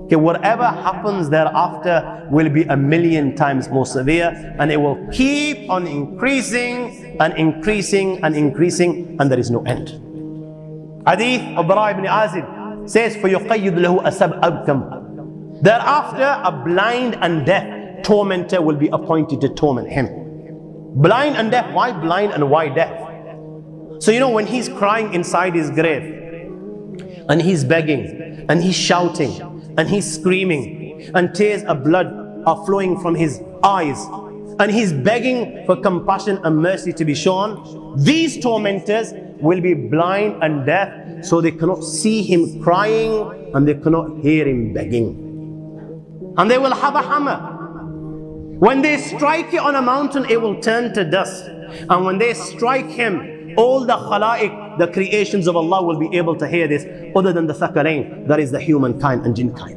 S2: okay, whatever happens thereafter will be 1,000,000 times more severe, and it will keep on increasing and increasing and increasing, and there is no end. Hadith of Bara ibn Azib says, فَيُقَيِّدْ لَهُ أَسَبْ أَبْكَمْ. Thereafter, a blind and deaf tormentor will be appointed to torment him. Blind and deaf. Why blind and why deaf? So you know, when he's crying inside his grave, and he's begging, and he's shouting, and he's screaming, and tears of blood are flowing from his eyes, and he's begging for compassion and mercy to be shown, these tormentors will be blind and deaf, so they cannot see him crying, and they cannot hear him begging. And they will have a hammer. When they strike it on a mountain, it will turn to dust. And when they strike him, all the khalaiq, the creations of Allah, will be able to hear this, other than the thaqalain, that is the humankind and jinn kind.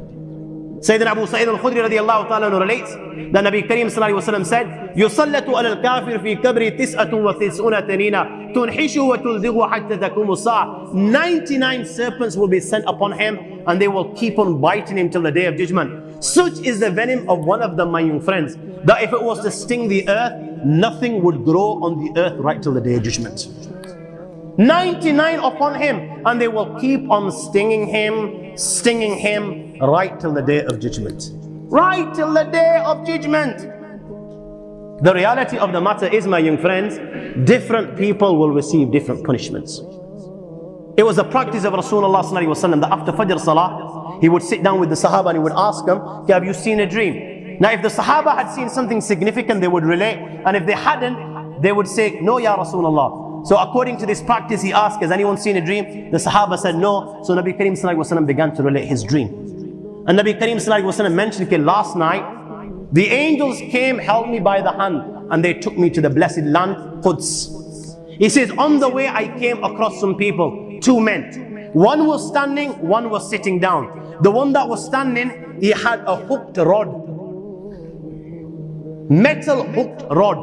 S2: Sayyidina Abu Sa'id al-Khudri radiyallahu ta'ala relates that Nabi Kareem sallallahu alayhi wa sallam said, يُصَلَّةُ عَلَى الْكَافِرِ فِي كَبْرِ تِسْأَةٌ وَتِسْعُونَ تَنِينَ تُنْحِشُ وَتُلْدِغُ حَتَّى تَكُمُ السَّاعَةِ. 99 serpents will be sent upon him, and they will keep on biting him till the day of judgment. Such is the venom of one of them, my young friends, that if it was to sting the earth, nothing would grow on the earth right till the day of judgment. 99 upon him, and they will keep on stinging him right till the day of judgment. Right till the day of judgment. The reality of the matter is, my young friends, different people will receive different punishments. It was the practice of Rasulullah sallallahu alaihi wasallam that after Fajr Salah, he would sit down with the Sahaba and he would ask them, okay, have you seen a dream? Now if the Sahaba had seen something significant, they would relate, and if they hadn't, they would say, no, Ya Rasulullah. So according to this practice, he asked, has anyone seen a dream? The Sahaba said no. So Nabi Kareem sallallahu alaihi wasallam began to relate his dream. And Nabi Kareem sallallahu alaihi wasallam mentioned, okay, last night, the angels came, held me by the hand, and they took me to the blessed land, Quds. He says, on the way I came across some people, two men. One was standing, one was sitting down. The one that was standing, he had a hooked rod. Metal hooked rod.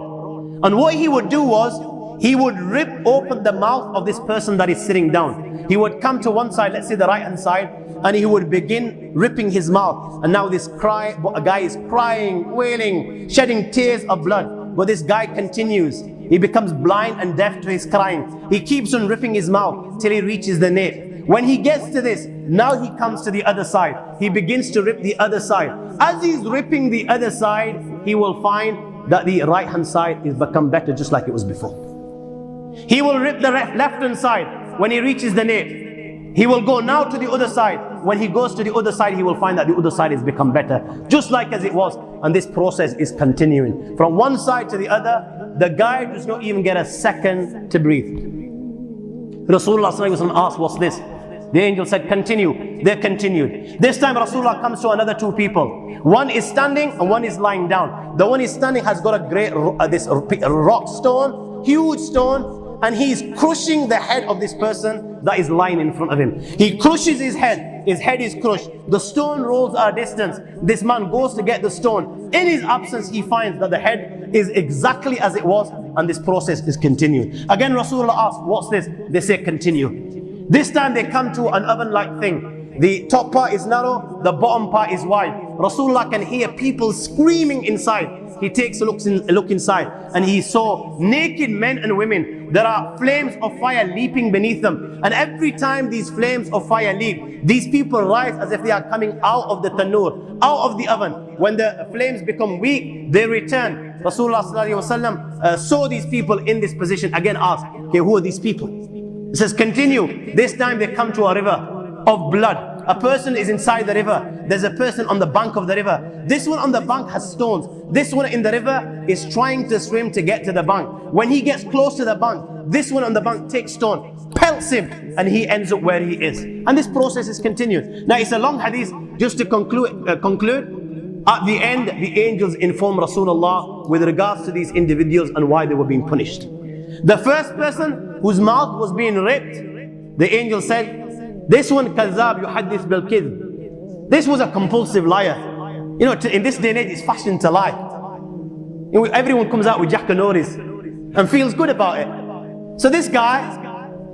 S2: And what he would do was, he would rip open the mouth of this person that is sitting down. He would come to one side, let's say the right hand side, and he would begin ripping his mouth. And now this guy is crying, wailing, shedding tears of blood. But this guy continues. He becomes blind and deaf to his crying. He keeps on ripping his mouth till he reaches the nape. When he gets to this, now he comes to the other side. He begins to rip the other side. As he's ripping the other side, he will find that the right hand side is become better just like it was before. He will rip the left hand side when he reaches the nape. He will go now to the other side. When he goes to the other side, he will find that the other side has become better, just like as it was. And this process is continuing. From one side to the other, the guy does not even get a second to breathe. Rasulullah asked, what's this? The angel said, continue. They continued. This time Rasulullah comes to another two people. One is standing and one is lying down. The one is standing has got a great this rock stone, huge stone, and he is crushing the head of this person that is lying in front of him. He crushes his head is crushed. The stone rolls a distance. This man goes to get the stone. In his absence, he finds that the head is exactly as it was, and this process is continued. Again, Rasulullah asked, what's this? They say, continue. This time they come to an oven-like thing. The top part is narrow, the bottom part is wide. Rasulullah can hear people screaming inside. He takes a look inside, and he saw naked men and women. There are flames of fire leaping beneath them. And every time these flames of fire leap, these people rise as if they are coming out of the tanur, out of the oven. When the flames become weak, they return. Rasulullah saw these people in this position. Again asked, okay, who are these people? He says, continue. This time they come to a river of blood. A person is inside the river. There's a person on the bank of the river. This one on the bank has stones. This one in the river is trying to swim to get to the bank. When he gets close to the bank, this one on the bank takes stone, pelts him, and he ends up where he is. And this process is continued. Now it's a long hadith. Just to conclude, at the end, the angels inform Rasulullah with regards to these individuals and why they were being punished. The first person whose mouth was being ripped, the angel said, this one, kazab yuhaddith bil kidb. This was a compulsive liar. You know, in this day and age, it's fashion to lie. You know, everyone comes out with jackanories and feels good about it. So this guy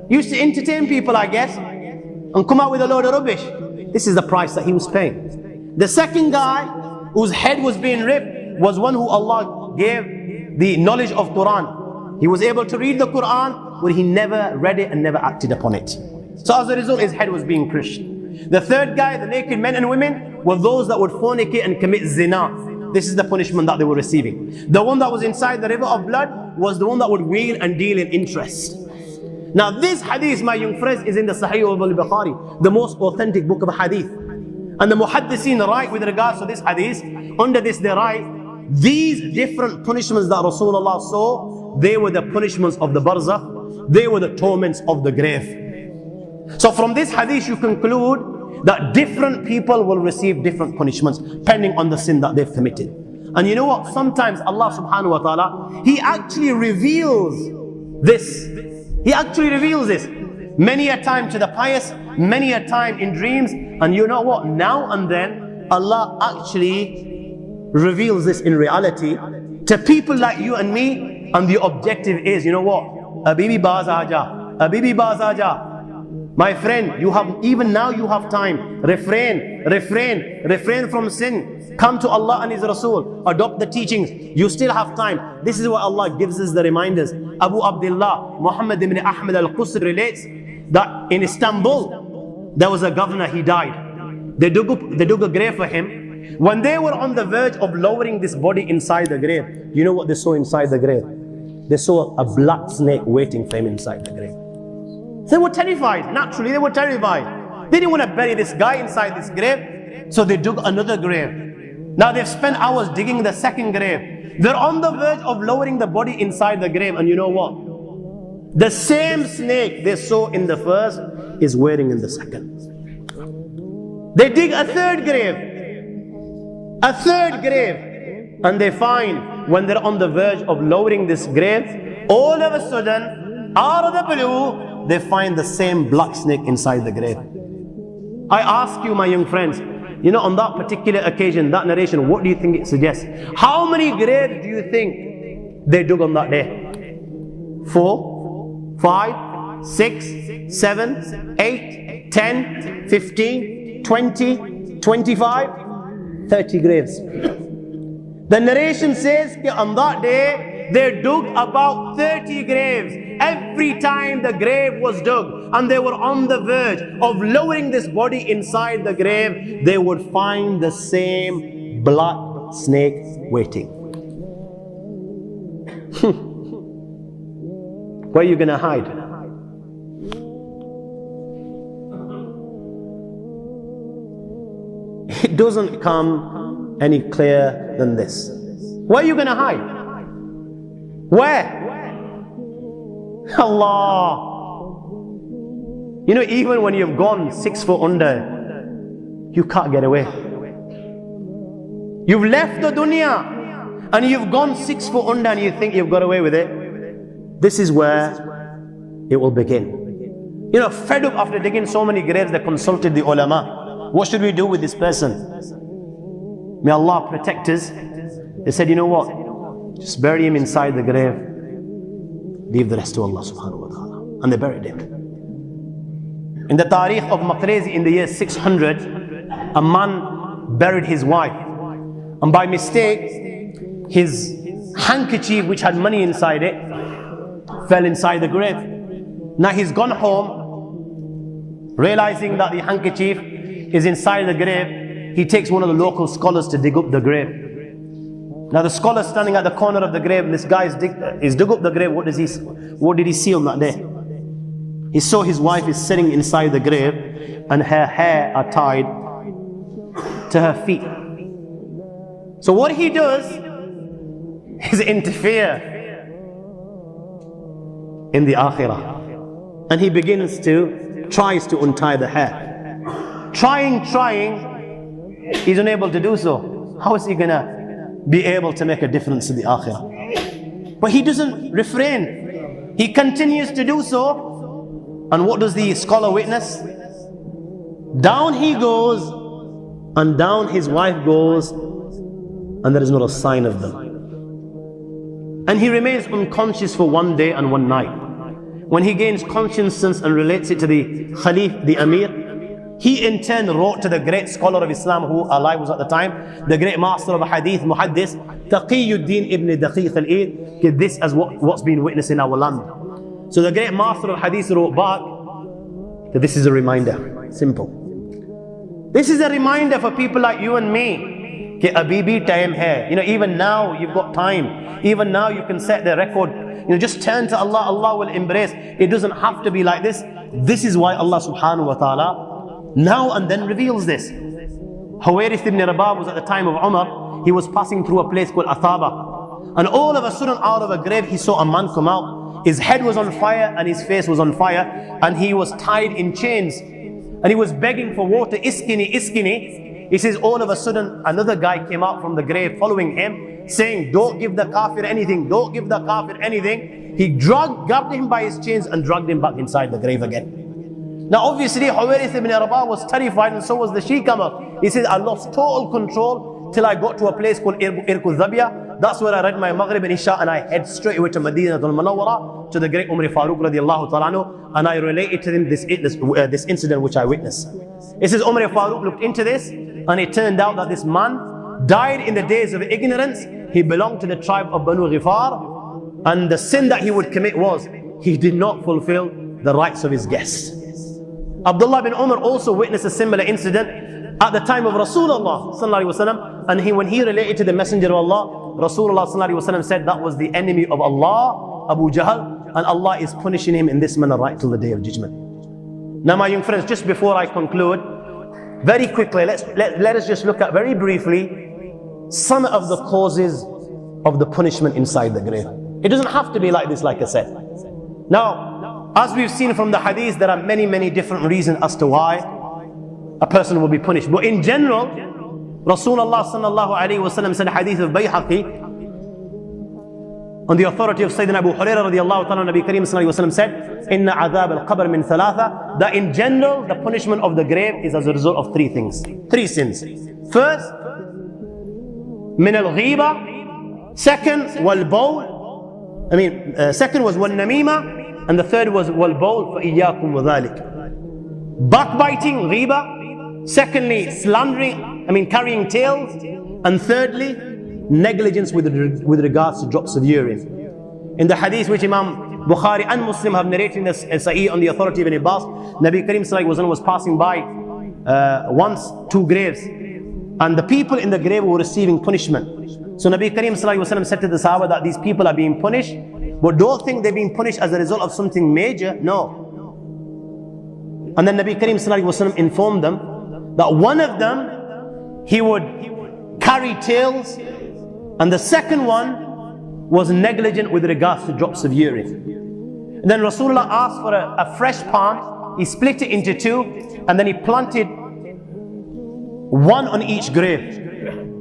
S2: used to entertain people, I guess, and come out with a load of rubbish. This is the price that he was paying. The second guy, whose head was being ripped, was one who Allah gave the knowledge of Quran. He was able to read the Quran, but he never read it and never acted upon it. So as a result, his head was being crushed. The third guy, the naked men and women, were those that would fornicate and commit zina. This is the punishment that they were receiving. The one that was inside the river of blood was the one that would wheel and deal in interest. Now this hadith, my young friends, is in the Sahih of al-Bukhari, the most authentic book of hadith. And the muhaddithin write with regards to this hadith, under this they write, these different punishments that Rasulullah saw, they were the punishments of the barzakh, they were the torments of the grave. So from this hadith you conclude that different people will receive different punishments depending on the sin that they've committed. And you know what? Sometimes Allah subhanahu wa ta'ala, He actually reveals this. He actually reveals this many a time to the pious, many a time in dreams. And you know what? Now and then Allah actually reveals this in reality to people like you and me. And the objective is, you know what? Abibi baaz aaja, Abibi baaz aaja. My friend, you have, even now you have time. Refrain from sin. Come to Allah and His Rasul. Adopt the teachings. You still have time. This is what Allah gives us the reminders. Abu Abdullah, Muhammad ibn Ahmad al-Qusr relates that in Istanbul, there was a governor, he died. They dug a grave for him. When they were on the verge of lowering this body inside the grave, you know what they saw inside the grave? They saw a black snake waiting for him inside the grave. They were terrified. Naturally, they were terrified. They didn't want to bury this guy inside this grave, so they dug another grave. Now they've spent hours digging the second grave. They're on the verge of lowering the body inside the grave, and you know what? The same snake they saw in the first is waiting in the second. They dig a third grave, and they find when they're on the verge of lowering this grave, all of a sudden, out of the blue, they find the same black snake inside the grave. I ask you, my young friends, you know, on that particular occasion, that narration, what do you think it suggests? How many graves do you think they dug on that day? 4, 5, 6, 7, 8, 10, 15, 20, 25, 30 graves. The narration says that on that day they dug about 30 graves. Every time the grave was dug and they were on the verge of lowering this body inside the grave, they would find the same black snake waiting. Where are you going to hide? It doesn't come any clearer than this. Where are you going to hide? Where? Allah. You know, even when you've gone 6 foot under, you can't get away. You've left the dunya and you've gone 6 foot under and you think you've got away with it. This is where it will begin. You know, fed up after digging so many graves, they consulted the ulama. What should we do with this person? May Allah protect us. They said, you know what? Just bury him inside the grave. Leave the rest to Allah subhanahu wa ta'ala. And they buried him. In the Tariq of Maqrezi in the year 600, a man buried his wife. And by mistake, his handkerchief, which had money inside it, fell inside the grave. Now he's gone home, realizing that the handkerchief is inside the grave. He takes one of the local scholars to dig up the grave. Now the scholar standing at the corner of the grave, and this guy is dug up the grave. What did he see on that day? He saw his wife is sitting inside the grave and her hair are tied to her feet. So what he does is interfere in the akhirah. And he tries to untie the hair. Trying, he's unable to do so. How is he gonna be able to make a difference in the akhirah? But he doesn't refrain. He continues to do so. And what does the scholar witness? Down he goes, and down his wife goes, and there is not a sign of them. And he remains unconscious for 1 day and 1 night. When he gains consciousness and relates it to the Khalif, the Amir, he in turn wrote to the great scholar of Islam who alive was at the time, the great master of Hadith, Muhaddis, Taqiyuddin ibn Daqiq al-Eid, this is what's been witnessed in our land. So the great master of Hadith wrote back that this is a reminder. Simple. This is a reminder for people like you and me. That abhi time hai. You know, even now you've got time. Even now you can set the record. You know, just turn to Allah. Allah will embrace. It doesn't have to be like this. This is why Allah subhanahu wa ta'ala now and then reveals this. Huwayrith ibn Rabab was at the time of Umar. He was passing through a place called Athaba. And all of a sudden out of a grave he saw a man come out. His head was on fire and his face was on fire. And he was tied in chains. And he was begging for water. Iskini, iskini. He says all of a sudden another guy came out from the grave following him, saying, don't give the kafir anything. Don't give the kafir anything. He grabbed him by his chains and dragged him back inside the grave again. Now obviously Huwayrith ibn Rabah was terrified, and so was the Sheikh Ahmad. He says, I lost total control till I got to a place called Irku Zabia. That's where I read my Maghrib and Isha, and I head straight away to Medina al-Munawwara, to the great Umar Farooq radiallahu ta'ala anhu, and I related to him this incident which I witnessed. It says Umar Farooq looked into this, and it turned out that this man died in the days of ignorance. He belonged to the tribe of Banu Ghifar, and the sin that he would commit was he did not fulfill the rights of his guests. Abdullah bin Umar also witnessed a similar incident at the time of Rasulullah sallallahu alaihi wasallam, and when he related to the Messenger of Allah, Rasulullah sallallahu alaihi wasallam said that was the enemy of Allah, Abu Jahl, and Allah is punishing him in this manner right till the day of judgment. Now my young friends, just before I conclude, very quickly, let us just look at very briefly some of the causes of the punishment inside the grave. It doesn't have to be like this, like I said. Now, as we've seen from the hadith, there are many different reasons as to why a person will be punished. But in general, Rasulullah sallallahu alayhi wa sallam said, hadith of Bayhaqi, on the authority of Sayyidina Abu Hurairah radiallahu ta'ala, Nabi Kareem sallallahu alayhi wa sallam said, Inna adhab al-qabr min thalatha, that in general, the punishment of the grave is as a result of 3 things. 3 sins. First, min al-ghiba. Second, wal-bawl. Second was وَالنَّمِيمَةِ, and the third was وَالْبَوْلِ فَإِيَّاكُمْ وَذَلِكَ. Backbiting, ghiba. Secondly, slandering, carrying tales. And thirdly, negligence with regards to drops of urine. In the hadith which Imam Bukhari and Muslim have narrated in the Sahih on the authority of Ibn Abbas, Nabi Karim Sallallahu Alaihi Wasallam was passing by once 2 graves, and the people in the grave were receiving punishment. So Nabi Karim Sallallahu Alaihi Wasallam said to the Sahaba that these people are being punished, but don't think they're being punished as a result of something major. No. And then Nabi Karim Sallallahu Alaihi Wasallam informed them that one of them, he would carry tales, and the second one was negligent with regards to drops of urine. And then Rasulullah asked for a fresh palm. He split it into 2, and then he planted one on each grave.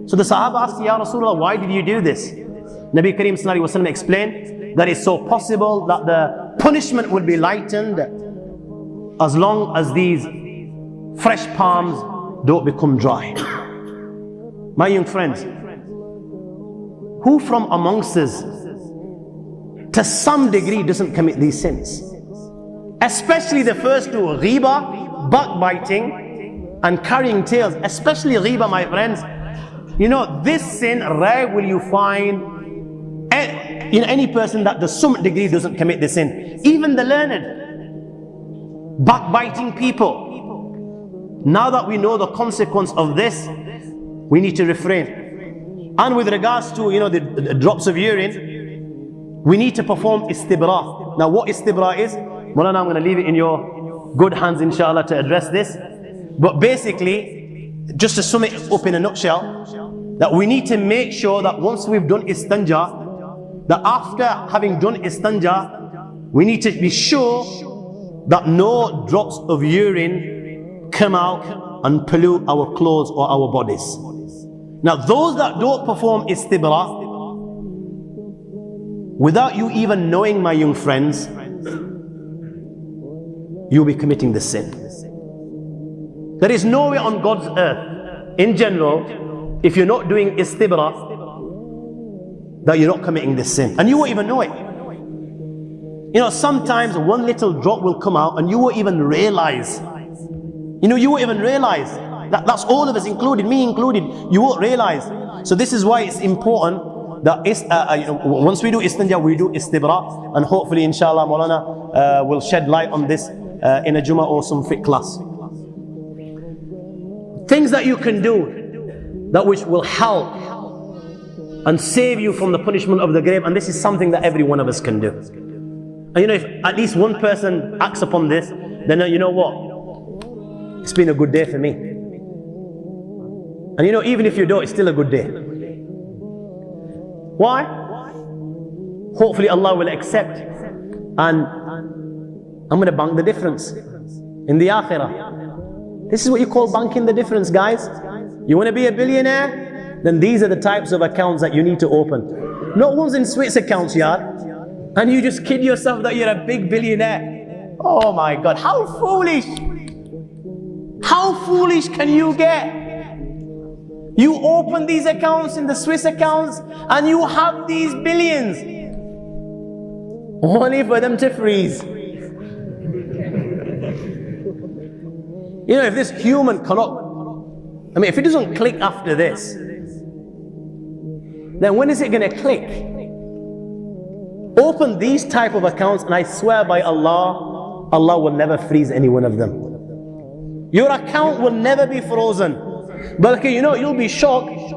S2: So the Sahaba asked, Ya Rasulullah, why did you do this? Nabi Karim Sallallahu Alaihi Wasallam explained that it's so possible that the punishment will be lightened as long as these fresh palms don't become dry. My young friends, who from amongst us to some degree doesn't commit these sins? Especially the first 2, ghiba, backbiting, and carrying tales. Especially ghiba, my friends. This sin, rare will you find any person that to some degree doesn't commit this sin. Even the learned, backbiting people. Now that we know the consequence of this, we need to refrain. And with regards to the drops of urine, we need to perform istibra. Now what istibra is, Mulana, I'm going to leave it in your good hands inshallah to address this. But basically, just to sum it up in a nutshell, that we need to make sure that once we've done istanja, that after having done istanja, we need to be sure that no drops of urine come out and pollute our clothes or our bodies. Now those that don't perform istibra, without you even knowing, my young friends, you'll be committing the sin. There is nowhere on God's earth, in general, if you're not doing istibra, that you're not committing this sin. And you won't even know it. Sometimes one little drop will come out and you won't even realize. You won't even realize. That's all of us included, me included. You won't realize. So this is why it's important that once we do istinja, we do istibra. And hopefully, inshallah, Maulana will shed light on this in a Jummah or some fiqh class. Things that you can do that which will help and save you from the punishment of the grave, and this is something that every one of us can do. And if at least one person acts upon this, then you know what? It's been a good day for me. And even if you don't, it's still a good day. Why? Hopefully Allah will accept, and I'm going to bank the difference in the akhirah. This is what you call banking the difference, guys. You want to be a billionaire? Then these are the types of accounts that you need to open. Not ones in Swiss accounts, yeah. And you just kid yourself that you're a big billionaire. Oh my God, how foolish! How foolish can you get? You open these accounts in the Swiss accounts and you have these billions, only for them to freeze. If this human cannot, if it doesn't click after this, then when is it going to click? Open these type of accounts and I swear by Allah, Allah will never freeze any one of them. Your account will never be frozen. But you'll be shocked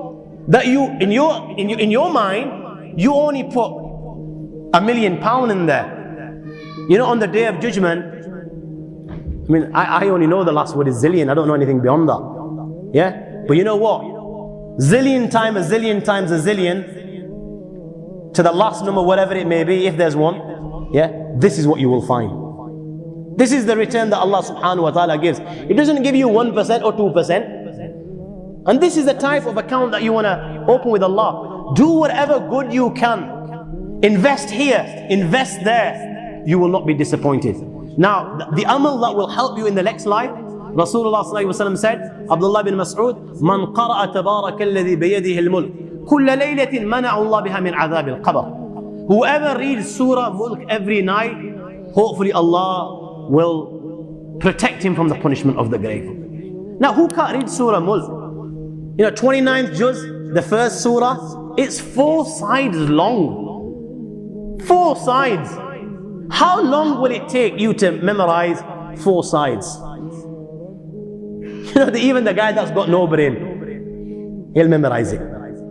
S2: that you, in your mind, you only put £1 million in there. On the day of judgment, I only know the last word is zillion. I don't know anything beyond that. Yeah? But you know what? Zillion times a zillion times a zillion to the last number, whatever it may be, if there's one. Yeah? This is what you will find. This is the return that Allah subhanahu wa ta'ala gives. It doesn't give you 1% or 2%. And this is the type of account that you want to open with Allah. Do whatever good you can. Invest here, invest there. You will not be disappointed. Now, the amal that will help you in the next life, Rasulullah sallallahu alaihi wasallam said, Abdullah bin Mas'ud, Man qara'a tabaraka alladhi biyadihi al-mulk, kulla laylatin mana'a Allah biha min adhab al-qabr. Whoever reads Surah Mulk every night, hopefully Allah will protect him from the punishment of the grave. Now, who can't read Surah Mulk? 29th Juz, the first surah, it's 4 sides long. 4 sides. How long will it take you to memorize 4 sides? Even the guy that's got no brain, he'll memorize it.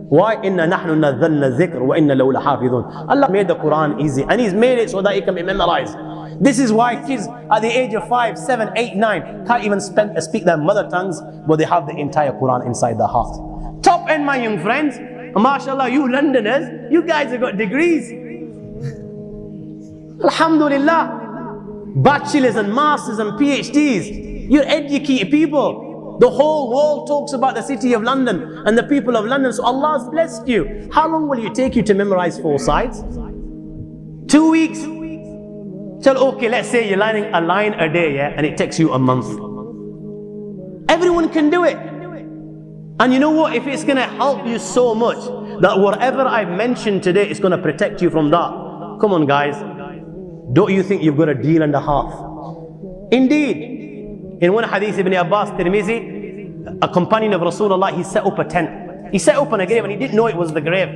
S2: Why? إِنَّا نَحْنُ نَزَّلْنَا الذِّكْرَ وَإِنَّا لَهُ لَحَافِظُونَ. Allah made the Quran easy, and He's made it so that it can be memorized. This is why kids at the age of 5, 7, 8, 9 can't even speak their mother tongues, but they have the entire Quran inside their heart. Top end, my young friends. MashaAllah, you Londoners, you guys have got degrees. Alhamdulillah. Bachelors and masters and PhDs. You're educated people. The whole world talks about the city of London and the people of London. So Allah has blessed you. How long will it take you to memorize 4 sides? 2 weeks? So okay, let's say you're learning a line a day, yeah, and it takes you a month. Everyone can do it. And you know what? If it's going to help you so much that whatever I've mentioned today is going to protect you from that, come on guys, don't you think you've got a deal and a half? Indeed. In one hadith, Ibn Abbas, Tirmizi, a companion of Rasulullah, he set up a tent. He set up on a grave and he didn't know it was the grave.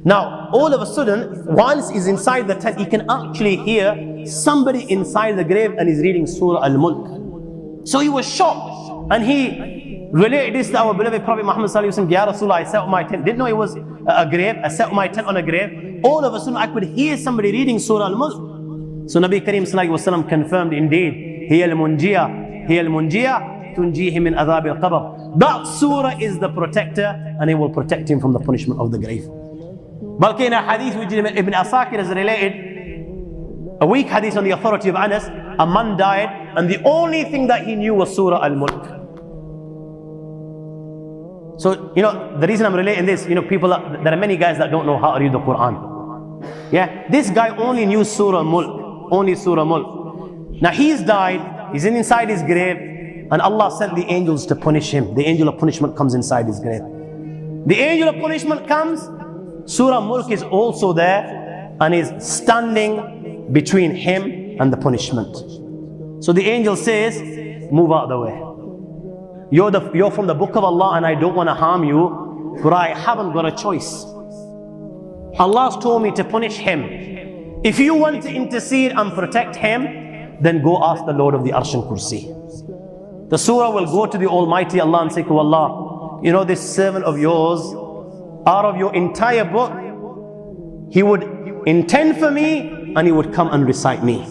S2: Now, all of a sudden, once he's inside the tent, he can actually hear somebody inside the grave and he's reading Surah Al-Mulk. So he was shocked and he related this to our beloved Prophet Muhammad sallallahu alaihi wasallam. Ya Rasulullah, I set up my tent. Didn't know it was a grave. I set up my tent on a grave. All of a sudden, I could hear somebody reading Surah Al-Mulk. So Nabi Kareem sallallahu alaihi wasallam confirmed, indeed, هي المنجية تنجيه من عذاب القبر. That surah is the protector and it will protect him from the punishment of the grave. Balki in a hadith which Ibn Asakir has related, a weak hadith on the authority of Anas, a man died and the only thing that he knew was Surah Al-Mulk. So, the reason I'm relating this, there are many guys that don't know how to read the Quran. Yeah, this guy only knew Surah Mulk, only Surah Mulk. Now he's died, he's inside his grave, and Allah sent the angels to punish him. The angel of punishment comes inside his grave. The angel of punishment comes, Surah Mulk is also there and is standing between him and the punishment. So the angel says, move out of the way. You're from the book of Allah and I don't want to harm you, but I haven't got a choice. Allah's told me to punish him. If you want to intercede and protect him, then go ask the Lord of the Arsh and Kursi. The surah will go to the Almighty Allah and say to Allah, this servant of yours, out of your entire book, he would intend for me and he would come and recite me.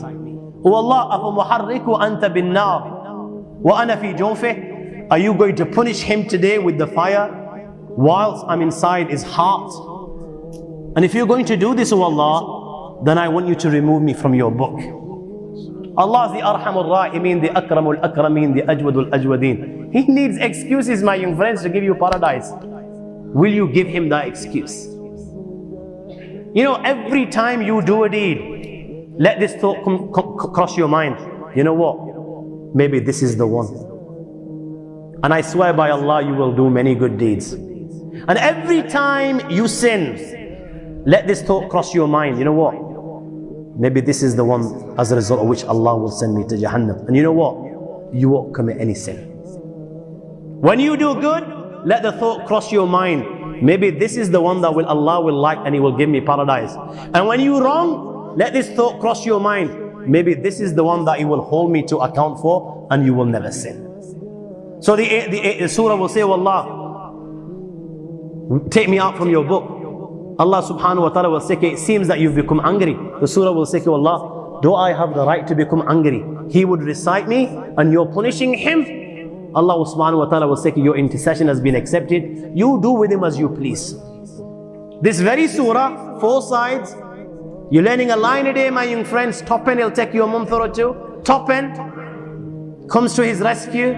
S2: Oh Allah, أَفَمُحَرِّكُ أَنْتَ بِالنَّارِ وَأَنَا فِي جَوْفِهِ. Are you going to punish him today with the fire whilst I'm inside his heart? And if you're going to do this, oh Allah, then I want you to remove me from your book. Allah is the Arhamul Rahimeen, the Akramul Akrameen, the Ajwadul Ajwadeen. He needs excuses, my young friends, to give you paradise. Will you give him that excuse? Every time you do a deed, let this thought cross your mind. You know what? Maybe this is the one. And I swear by Allah, you will do many good deeds. And every time you sin, let this thought cross your mind. You know what? Maybe this is the one as a result of which Allah will send me to Jahannam. And you know what? You won't commit any sin. When you do good, let the thought cross your mind. Maybe this is the one that Allah will like and He will give me paradise. And when you wrong, let this thought cross your mind. Maybe this is the one that He will hold me to account for and you will never sin. So the surah will say, oh Allah, take me out from your book. Allah subhanahu wa ta'ala will say, it seems that you've become angry. The surah will say, oh Allah, do I have the right to become angry? He would recite me and you're punishing him. Allah subhanahu wa ta'ala will say, your intercession has been accepted. You do with him as you please. This very surah, 4 sides. You're learning a line a day, my young friends. Top end, it'll take you a month or two. Top end comes to his rescue,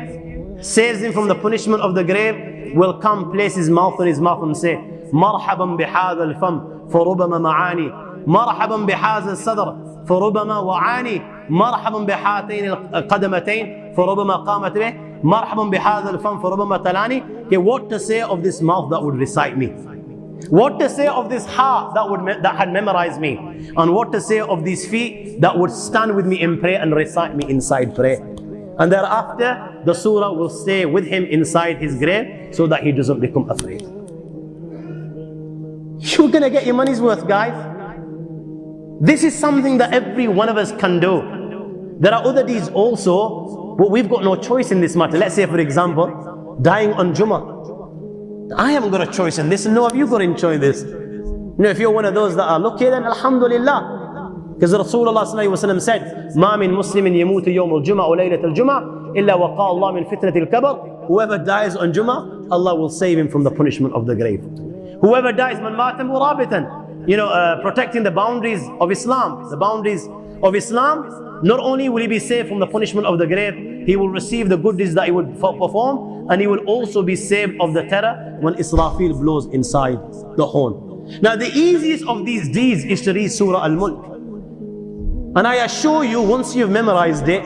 S2: saves him from the punishment of the grave, will come, place his mouth on his mouth and say, مرحبا بهذا الفم فربما معاني مرحبا بهذا الصدر فربما وعاني مرحبا بهاتين القدمتين فربما قامت به مرحبا بهذا الفم فربما تلاني. Okay, what to say of this mouth that would recite me? What to say of this heart that had memorized me, and what to say of these feet that would stand with me in prayer and recite me inside prayer. And thereafter, the surah will stay with him inside his grave so that he doesn't become afraid. You're gonna get your money's worth, guys. This is something that every one of us can do. There are other deeds also, but we've got no choice in this matter. Let's say, for example, dying on Jummah. I haven't got a choice in this, and no of you got to enjoy this. You know, if you're one of those that are lucky, then alhamdulillah. Because Rasulullah sallallahu alaihi wasallam said, "Ma min muslimin yamutu yawm al-jum'ah wa laylat al-jum'ah illa waqa Allah min fitnat al-qabr." Whoever dies on Jummah, Allah will save him from the punishment of the grave. Whoever dies, man mata murabitan, protecting the boundaries of Islam, the boundaries of Islam, not only will he be saved from the punishment of the grave, he will receive the good deeds that he would perform, and he will also be saved of the terror when Israfil blows inside the horn. Now, the easiest of these deeds is to read Surah Al-Mulk. And I assure you, once you've memorized it,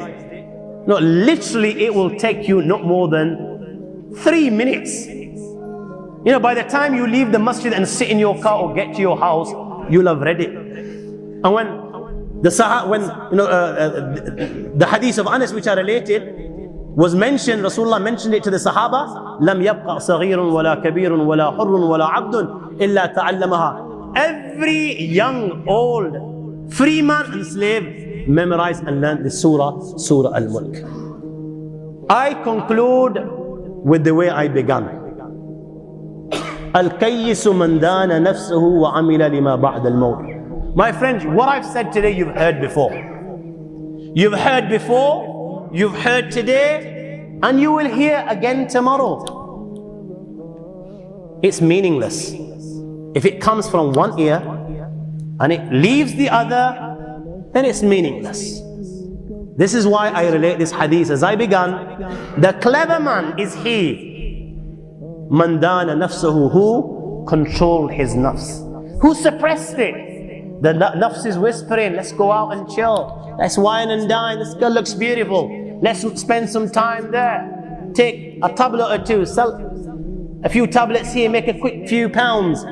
S2: literally it will take you not more than 3 minutes. By the time you leave the masjid and sit in your car or get to your house, you'll have read it. And when the hadith of Anas, which are related, was mentioned, Rasulullah mentioned it to the Sahaba, لَمْ يَبْقَ صَغِيرٌ وَلَا كَبِيرٌ وَلَا حُرٌّ وَلَا عَبْدٌ إِلَّا تَعَلَّمَهَا. Every young, old, free man and slave memorized and learned this surah, Surah Al-Mulk. I conclude with the way I began. الْكَيِّسُ مَنْ دَانَ نَفْسَهُ وَعَمِلَ لِمَا بَعْدَ الْمَوْتِ. My friends, what I've said today, you've heard before. You've heard before, you've heard today, and you will hear again tomorrow. It's meaningless. If it comes from one ear and it leaves the other, then it's meaningless. This is why I relate this hadith as I began. The clever man is he, man dana nafsahu, who controlled his nafs, who suppressed it. The nafs is whispering, let's go out and chill, let's wine and dine, this girl looks beautiful, let's spend some time there, take a tablet or two, sell a few tablets here, make a quick few pounds.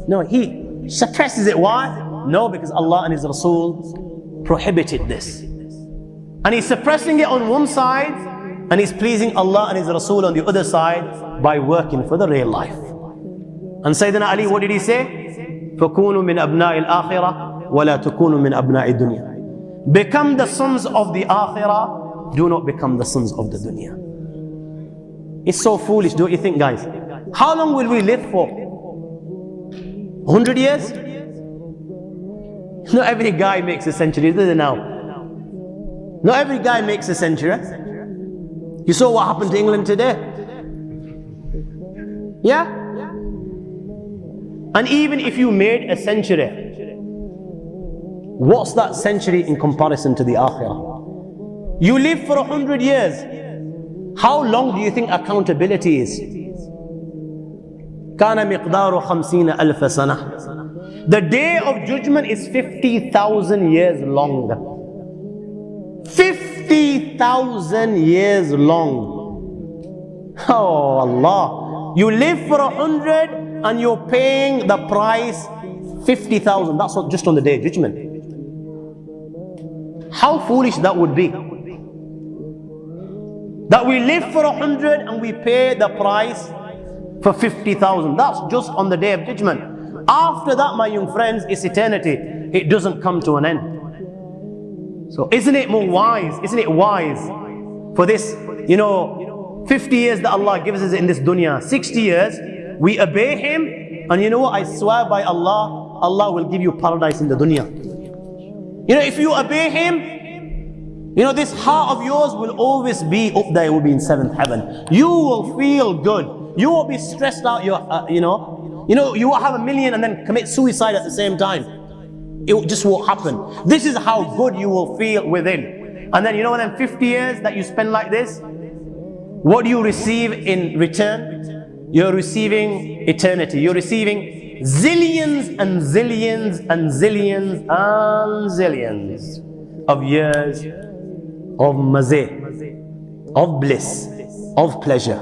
S2: No, he suppresses it. Why? No, because Allah and His Rasul prohibited this. And he's suppressing it on one side, and he's pleasing Allah and His Rasul on the other side by working for the real life. And Sayyidina Ali, what did he say? فَكُونُوا مِنْ أَبْنَاءِ الْآخِرَةِ وَلَا تُكُونُوا مِنْ أَبْنَاءِ الدُّنْيَا. Become the sons of the Akhirah, do not become the sons of the dunya. It's so foolish, don't you think, guys? How long will we live for? 100 years? Not every guy makes a century, does it now? Not every guy makes a century. You saw what happened to England today? Yeah? And even if you made a century, what's that century in comparison to the Akhirah? You live for 100 years. How long do you think accountability is? كَانَ مِقْدَارُ خَمْسِينَ أَلْفَ سَنَةٍ. The day of judgment is 50,000 years long. 50,000 years long. Oh Allah. You live for 100 and you're paying the price 50,000. That's not just on the day of judgment. How foolish that would be. That we live for 100 and we pay the price for 50,000. That's just on the day of judgment. After that, my young friends, it's eternity. It doesn't come to an end. So isn't it more wise, isn't it wise for this, 50 years that Allah gives us in this dunya, 60 years, we obey Him, and you know what, I swear by Allah, Allah will give you paradise in the dunya. If you obey Him, this heart of yours will always be up there, it will be in 7th heaven. You will feel good. You will be stressed out, you will have 1 million and then commit suicide at the same time. It just won't happen. This is how good you will feel within. And then then 50 years that you spend like this, what do you receive in return? You're receiving eternity. You're receiving zillions and zillions and zillions and zillions of years of mazeh, of bliss, of pleasure.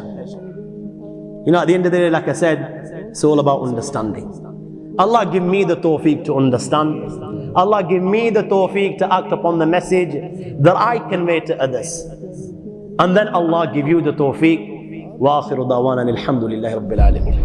S2: At the end of the day, like I said, it's all about understanding. Allah give me the tawfiq to understand. Allah give me the tawfiq to act upon the message that I convey to others. And then Allah give you the tawfiq. Wa akhiru dawana alhamdulillahi rabbil alamin.